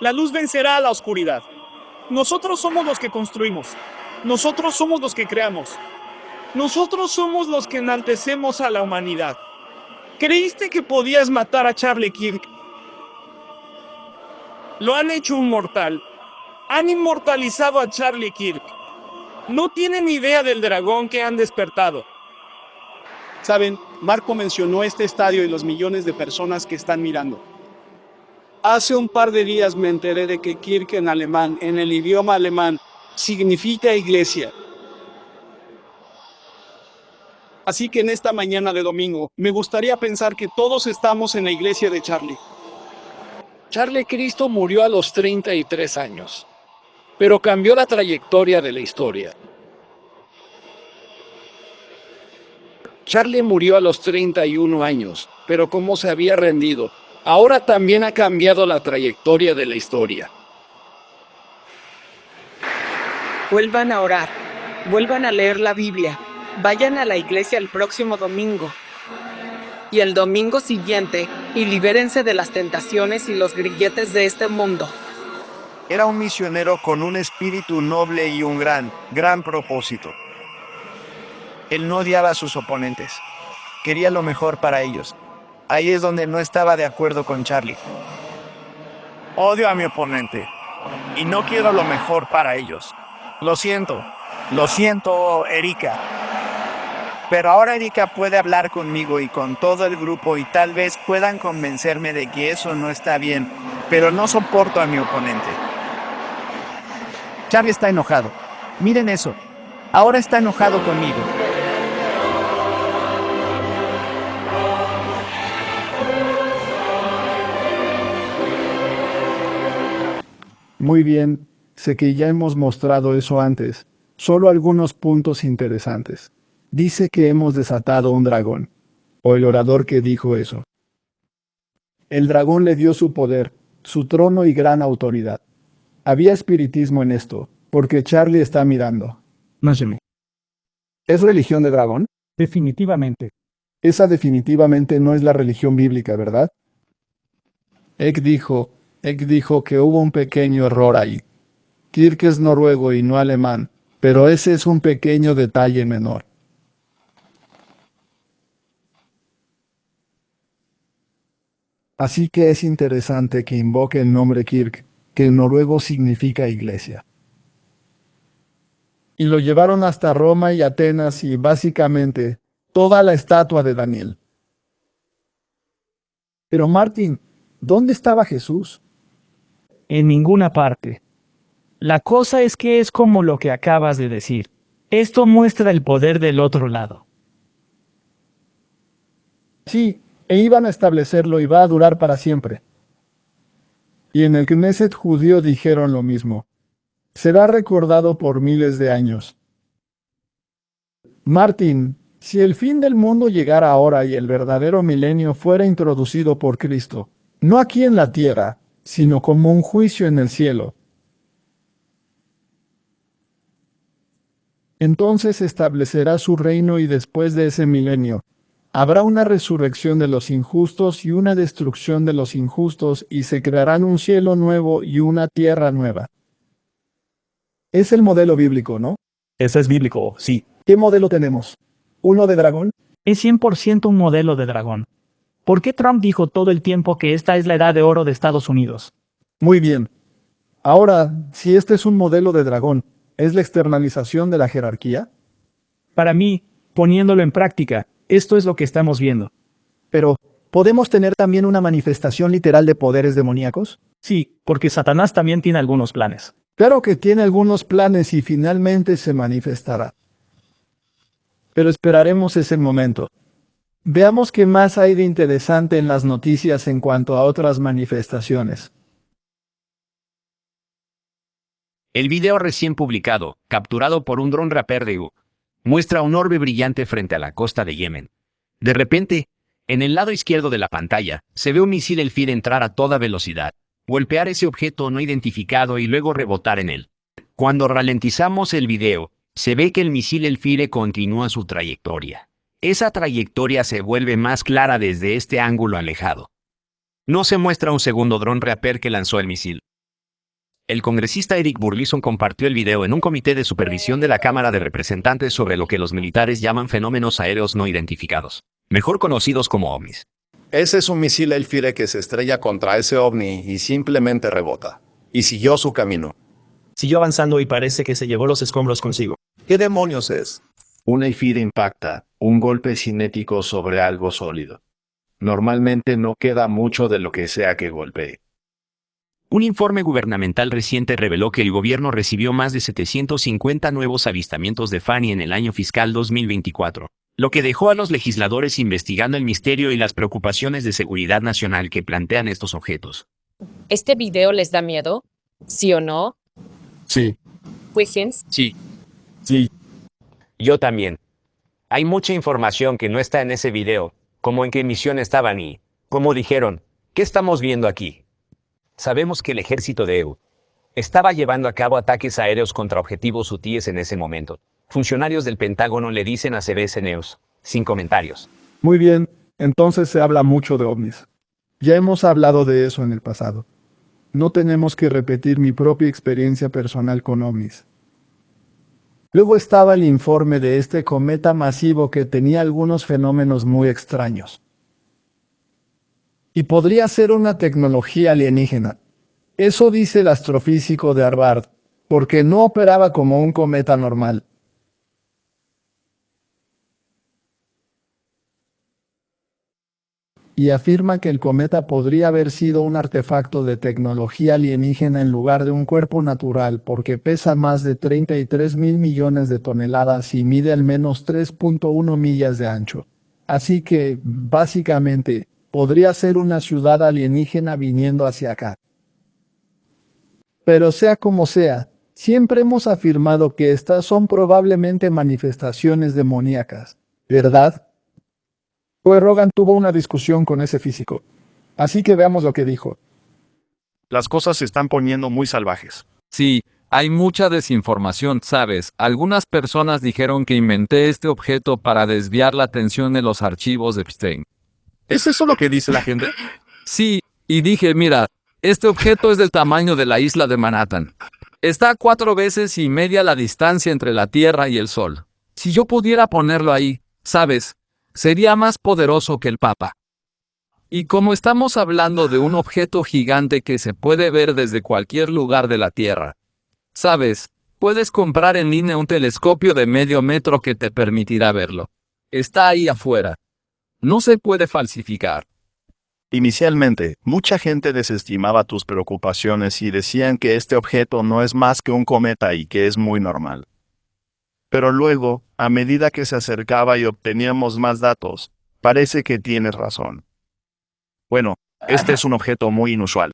La luz vencerá a la oscuridad. Nosotros somos los que construimos. Nosotros somos los que creamos. Nosotros somos los que enaltecemos a la humanidad. ¿Creíste que podías matar a Charlie Kirk? Lo han hecho un mortal. Han inmortalizado a Charlie Kirk. No tienen idea del dragón que han despertado. Saben, Marco mencionó este estadio y los millones de personas que están mirando. Hace un par de días me enteré de que Kirche en alemán, en el idioma alemán, significa iglesia. Así que en esta mañana de domingo, me gustaría pensar que todos estamos en la iglesia de Charlie. Charlie Cristo murió a los 33 años, pero cambió la trayectoria de la historia. Charlie murió a los 31 años, pero como se había rendido, ahora también ha cambiado la trayectoria de la historia. Vuelvan a orar, vuelvan a leer la Biblia, vayan a la iglesia el próximo domingo y el domingo siguiente y libérense de las tentaciones y los grilletes de este mundo. Era un misionero con un espíritu noble y un gran propósito. Él no odiaba a sus oponentes, quería lo mejor para ellos. Ahí es donde no estaba de acuerdo con Charlie. Odio a mi oponente y no quiero lo mejor para ellos. Lo siento, Erika. Pero ahora Erika puede hablar conmigo y con todo el grupo y tal vez puedan convencerme de que eso no está bien, pero no soporto a mi oponente. Charlie está enojado. Miren eso. Ahora está enojado conmigo. Muy bien, sé que ya hemos mostrado eso antes. Solo algunos puntos interesantes. Dice que hemos desatado un dragón. O el orador que dijo eso. El dragón le dio su poder, su trono y gran autoridad. Había espiritismo en esto, porque Charlie está mirando. Májeme. ¿Es religión de dragón? Definitivamente. Esa definitivamente no es la religión bíblica, ¿verdad? Egg dijo que hubo un pequeño error ahí. Kirk es noruego y no alemán, pero ese es un pequeño detalle menor. Así que es interesante que invoque el nombre Kirk, que en noruego significa iglesia. Y lo llevaron hasta Roma y Atenas y básicamente toda la estatua de Daniel. Pero Martin, ¿dónde estaba Jesús? En ninguna parte. La cosa es que es como lo que acabas de decir. Esto muestra el poder del otro lado. Sí, e iban a establecerlo y va a durar para siempre. Y en el Knesset judío dijeron lo mismo. Será recordado por miles de años. Martín, si el fin del mundo llegara ahora y el verdadero milenio fuera introducido por Cristo, no aquí en la tierra, sino como un juicio en el cielo, entonces establecerá su reino y después de ese milenio, habrá una resurrección de los injustos y una destrucción de los injustos y se crearán un cielo nuevo y una tierra nueva. Es el modelo bíblico, ¿no? Ese es bíblico, sí. ¿Qué modelo tenemos? ¿Uno de dragón? Es 100% un modelo de dragón. ¿Por qué Trump dijo todo el tiempo que esta es la edad de oro de Estados Unidos? Muy bien. Ahora, si este es un modelo de dragón, ¿es la externalización de la jerarquía? Para mí, poniéndolo en práctica, esto es lo que estamos viendo. Pero, ¿podemos tener también una manifestación literal de poderes demoníacos? Sí, porque Satanás también tiene algunos planes. Claro que tiene algunos planes y finalmente se manifestará. Pero esperaremos ese momento. Veamos qué más hay de interesante en las noticias en cuanto a otras manifestaciones. El video recién publicado, capturado por un dron Raptor de U, muestra un orbe brillante frente a la costa de Yemen. De repente, en el lado izquierdo de la pantalla, se ve un misil Elfir entrar a toda velocidad, golpear ese objeto no identificado y luego rebotar en él. Cuando ralentizamos el video, se ve que el misil Elfire continúa su trayectoria. Esa trayectoria se vuelve más clara desde este ángulo alejado. No se muestra un segundo dron Reaper que lanzó el misil. El congresista Eric Burlison compartió el video en un comité de supervisión de la Cámara de Representantes sobre lo que los militares llaman fenómenos aéreos no identificados, mejor conocidos como ovnis. Ese es un misil Elfire que se estrella contra ese ovni y simplemente rebota. Y siguió su camino. Siguió avanzando y parece que se llevó los escombros consigo. ¿Qué demonios es? Un Elfire impacta, un golpe cinético sobre algo sólido. Normalmente no queda mucho de lo que sea que golpee. Un informe gubernamental reciente reveló que el gobierno recibió más de 750 nuevos avistamientos de Fanny en el año fiscal 2024, lo que dejó a los legisladores investigando el misterio y las preocupaciones de seguridad nacional que plantean estos objetos. ¿Este video les da miedo? ¿Sí o no? Sí. Wiggins. Sí. Sí. Yo también. Hay mucha información que no está en ese video, como en qué misión estaban y, como dijeron, ¿qué estamos viendo aquí? Sabemos que el ejército de EU estaba llevando a cabo ataques aéreos contra objetivos hutíes en ese momento. Funcionarios del Pentágono le dicen a CBS News, sin comentarios. Muy bien, entonces se habla mucho de ovnis. Ya hemos hablado de eso en el pasado. No tenemos que repetir mi propia experiencia personal con ovnis. Luego estaba el informe de este cometa masivo que tenía algunos fenómenos muy extraños. Y podría ser una tecnología alienígena. Eso dice el astrofísico de Harvard, porque no operaba como un cometa normal. Y afirma que el cometa podría haber sido un artefacto de tecnología alienígena en lugar de un cuerpo natural porque pesa más de 33.000 millones de toneladas y mide al menos 3.1 millas de ancho. Así que, básicamente, podría ser una ciudad alienígena viniendo hacia acá. Pero sea como sea, siempre hemos afirmado que estas son probablemente manifestaciones demoníacas, ¿verdad? Joe Rogan tuvo una discusión con ese físico. Así que veamos lo que dijo. Las cosas se están poniendo muy salvajes. Sí, hay mucha desinformación, ¿sabes? Algunas personas dijeron que inventé este objeto para desviar la atención de los archivos de Epstein. ¿Es eso lo que dice la gente? Sí, y dije, mira, este objeto es del tamaño de la isla de Manhattan. Está a 4 veces y media la distancia entre la Tierra y el Sol. Si yo pudiera ponerlo ahí, ¿sabes? Sería más poderoso que el Papa. Y como estamos hablando de un objeto gigante que se puede ver desde cualquier lugar de la Tierra, ¿sabes? Puedes comprar en línea un telescopio de medio metro que te permitirá verlo. Está ahí afuera. No se puede falsificar. Inicialmente, mucha gente desestimaba tus preocupaciones y decían que este objeto no es más que un cometa y que es muy normal. Pero luego, a medida que se acercaba y obteníamos más datos, parece que tienes razón. Bueno, este es un objeto muy inusual.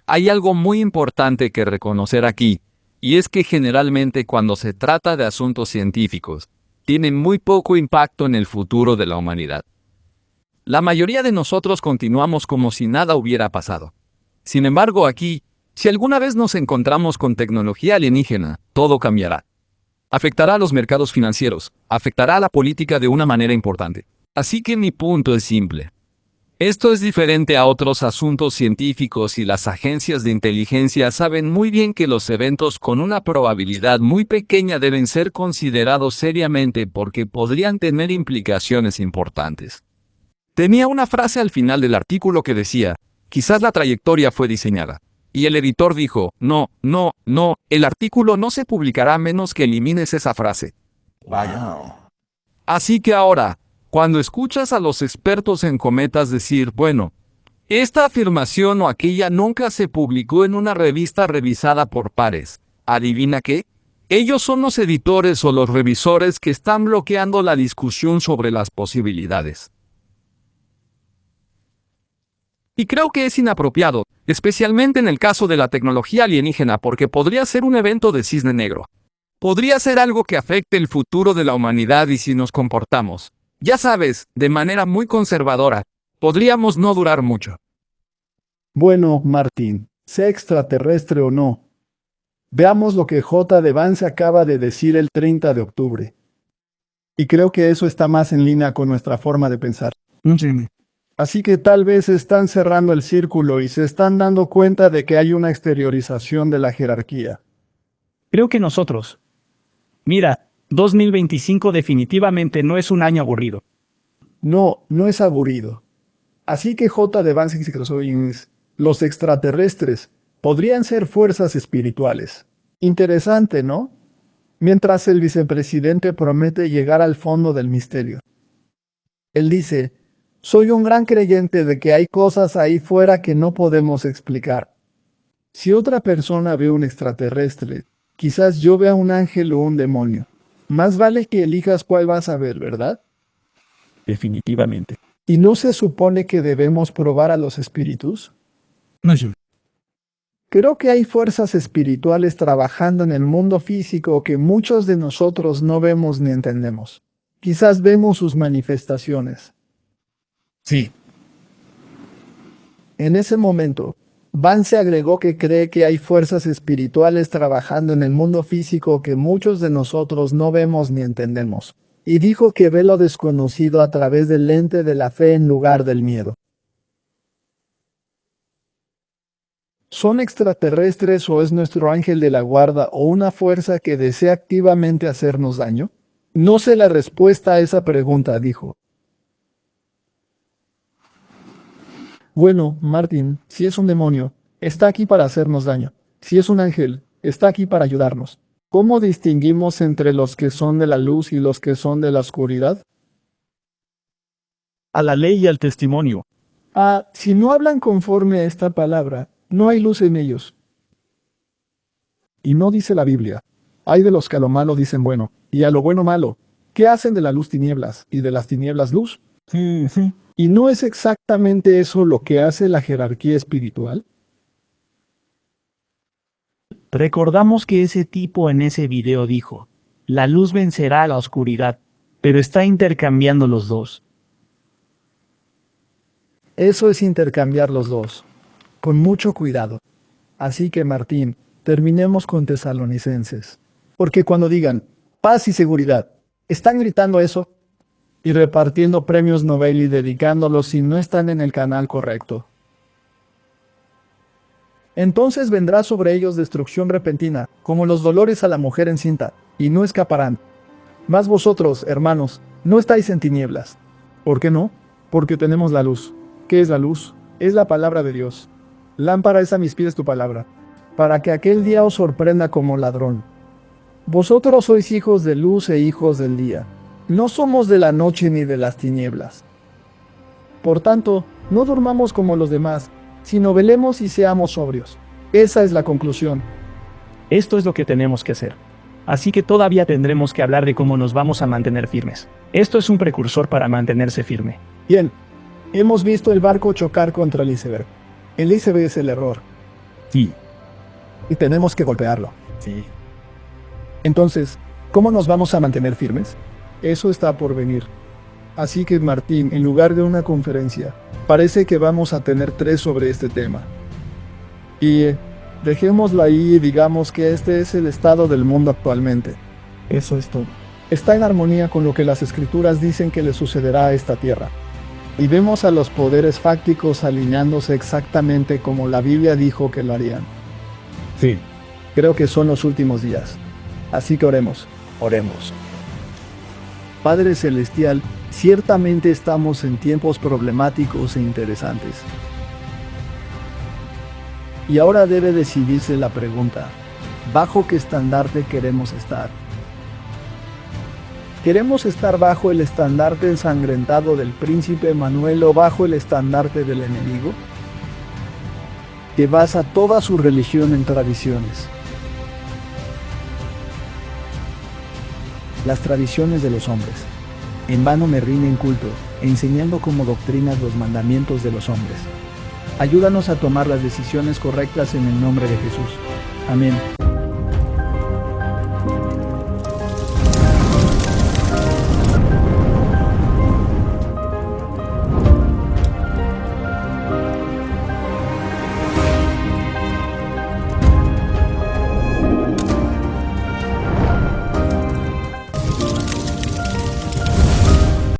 Hay algo muy importante que reconocer aquí, y es que generalmente cuando se trata de asuntos científicos, tienen muy poco impacto en el futuro de la humanidad. La mayoría de nosotros continuamos como si nada hubiera pasado. Sin embargo, aquí, si alguna vez nos encontramos con tecnología alienígena, todo cambiará. Afectará a los mercados financieros, afectará a la política de una manera importante. Así que mi punto es simple. Esto es diferente a otros asuntos científicos y las agencias de inteligencia saben muy bien que los eventos con una probabilidad muy pequeña deben ser considerados seriamente porque podrían tener implicaciones importantes. Tenía una frase al final del artículo que decía, quizás la trayectoria fue diseñada. Y el editor dijo, no, el artículo no se publicará a menos que elimines esa frase. Vaya. Así que ahora, cuando escuchas a los expertos en cometas decir, bueno, esta afirmación o aquella nunca se publicó en una revista revisada por pares, ¿adivina qué? Ellos son los editores o los revisores que están bloqueando la discusión sobre las posibilidades. Y creo que es inapropiado, especialmente en el caso de la tecnología alienígena, porque podría ser un evento de cisne negro. Podría ser algo que afecte el futuro de la humanidad y si nos comportamos, ya sabes, de manera muy conservadora, podríamos no durar mucho. Bueno, Martín, sea extraterrestre o no. Veamos lo que J. de Vance acaba de decir el 30 de octubre. Y creo que eso está más en línea con nuestra forma de pensar. Así que tal vez están cerrando el círculo y se están dando cuenta de que hay una exteriorización de la jerarquía. Creo que nosotros. Mira, 2025 definitivamente no es un año aburrido. No, no es aburrido. Así que J. de Vance dice que los extraterrestres podrían ser fuerzas espirituales. Interesante, ¿no? Mientras el vicepresidente promete llegar al fondo del misterio. Él dice, soy un gran creyente de que hay cosas ahí fuera que no podemos explicar. Si otra persona ve un extraterrestre, quizás yo vea un ángel o un demonio. Más vale que elijas cuál vas a ver, ¿verdad? Definitivamente. ¿Y no se supone que debemos probar a los espíritus? No, yo. Creo que hay fuerzas espirituales trabajando en el mundo físico que muchos de nosotros no vemos ni entendemos. Quizás vemos sus manifestaciones. Sí. En ese momento, Vance agregó que cree que hay fuerzas espirituales trabajando en el mundo físico que muchos de nosotros no vemos ni entendemos, y dijo que ve lo desconocido a través del lente de la fe en lugar del miedo. ¿Son extraterrestres o es nuestro ángel de la guarda o una fuerza que desea activamente hacernos daño? No sé la respuesta a esa pregunta, dijo. Bueno, Martín, si es un demonio, está aquí para hacernos daño. Si es un ángel, está aquí para ayudarnos. ¿Cómo distinguimos entre los que son de la luz y los que son de la oscuridad? A la ley y al testimonio. Si no hablan conforme a esta palabra, no hay luz en ellos. Y no dice la Biblia. Hay de los que a lo malo dicen bueno, y a lo bueno malo. ¿Qué hacen de la luz tinieblas, y de las tinieblas luz? ¿Y no es exactamente eso lo que hace la jerarquía espiritual? Recordamos que ese tipo en ese video dijo, la luz vencerá a la oscuridad, pero está intercambiando los dos. Eso es intercambiar los dos. Con mucho cuidado. Así que Martín, terminemos con Tesalonicenses. Porque cuando digan, paz y seguridad, ¿están gritando eso? Y repartiendo premios Nobel y dedicándolos si no están en el canal correcto. Entonces vendrá sobre ellos destrucción repentina, como los dolores a la mujer encinta, y no escaparán. Mas vosotros, hermanos, no estáis en tinieblas. ¿Por qué no? Porque tenemos la luz. ¿Qué es la luz? Es la palabra de Dios. Lámpara es a mis pies tu palabra, para que aquel día os sorprenda como ladrón. Vosotros sois hijos de luz e hijos del día. No somos de la noche ni de las tinieblas. Por tanto, no durmamos como los demás, sino velemos y seamos sobrios. Esa es la conclusión. Esto es lo que tenemos que hacer. Así que todavía tendremos que hablar de cómo nos vamos a mantener firmes. Esto es un precursor para mantenerse firme. Bien. Hemos visto el barco chocar contra el iceberg. El iceberg es el error. Sí. Y tenemos que golpearlo. Sí. Entonces, ¿cómo nos vamos a mantener firmes? Eso está por venir. Así que Martín, en lugar de una conferencia, parece que vamos a tener 3 sobre este tema. Y dejémoslo ahí y digamos que este es el estado del mundo actualmente. Eso es todo. Está en armonía con lo que las escrituras dicen que le sucederá a esta tierra. Y vemos a los poderes fácticos alineándose exactamente como la Biblia dijo que lo harían. Sí. Creo que son los últimos días. Así que oremos. Oremos. Padre Celestial, ciertamente estamos en tiempos problemáticos e interesantes. Y ahora debe decidirse la pregunta, ¿bajo qué estandarte queremos estar? ¿Queremos estar bajo el estandarte ensangrentado del príncipe Manuel o bajo el estandarte del enemigo? Que basa toda su religión en tradiciones. Las tradiciones de los hombres. En vano me rinden culto, enseñando como doctrinas los mandamientos de los hombres. Ayúdanos a tomar las decisiones correctas en el nombre de Jesús. Amén.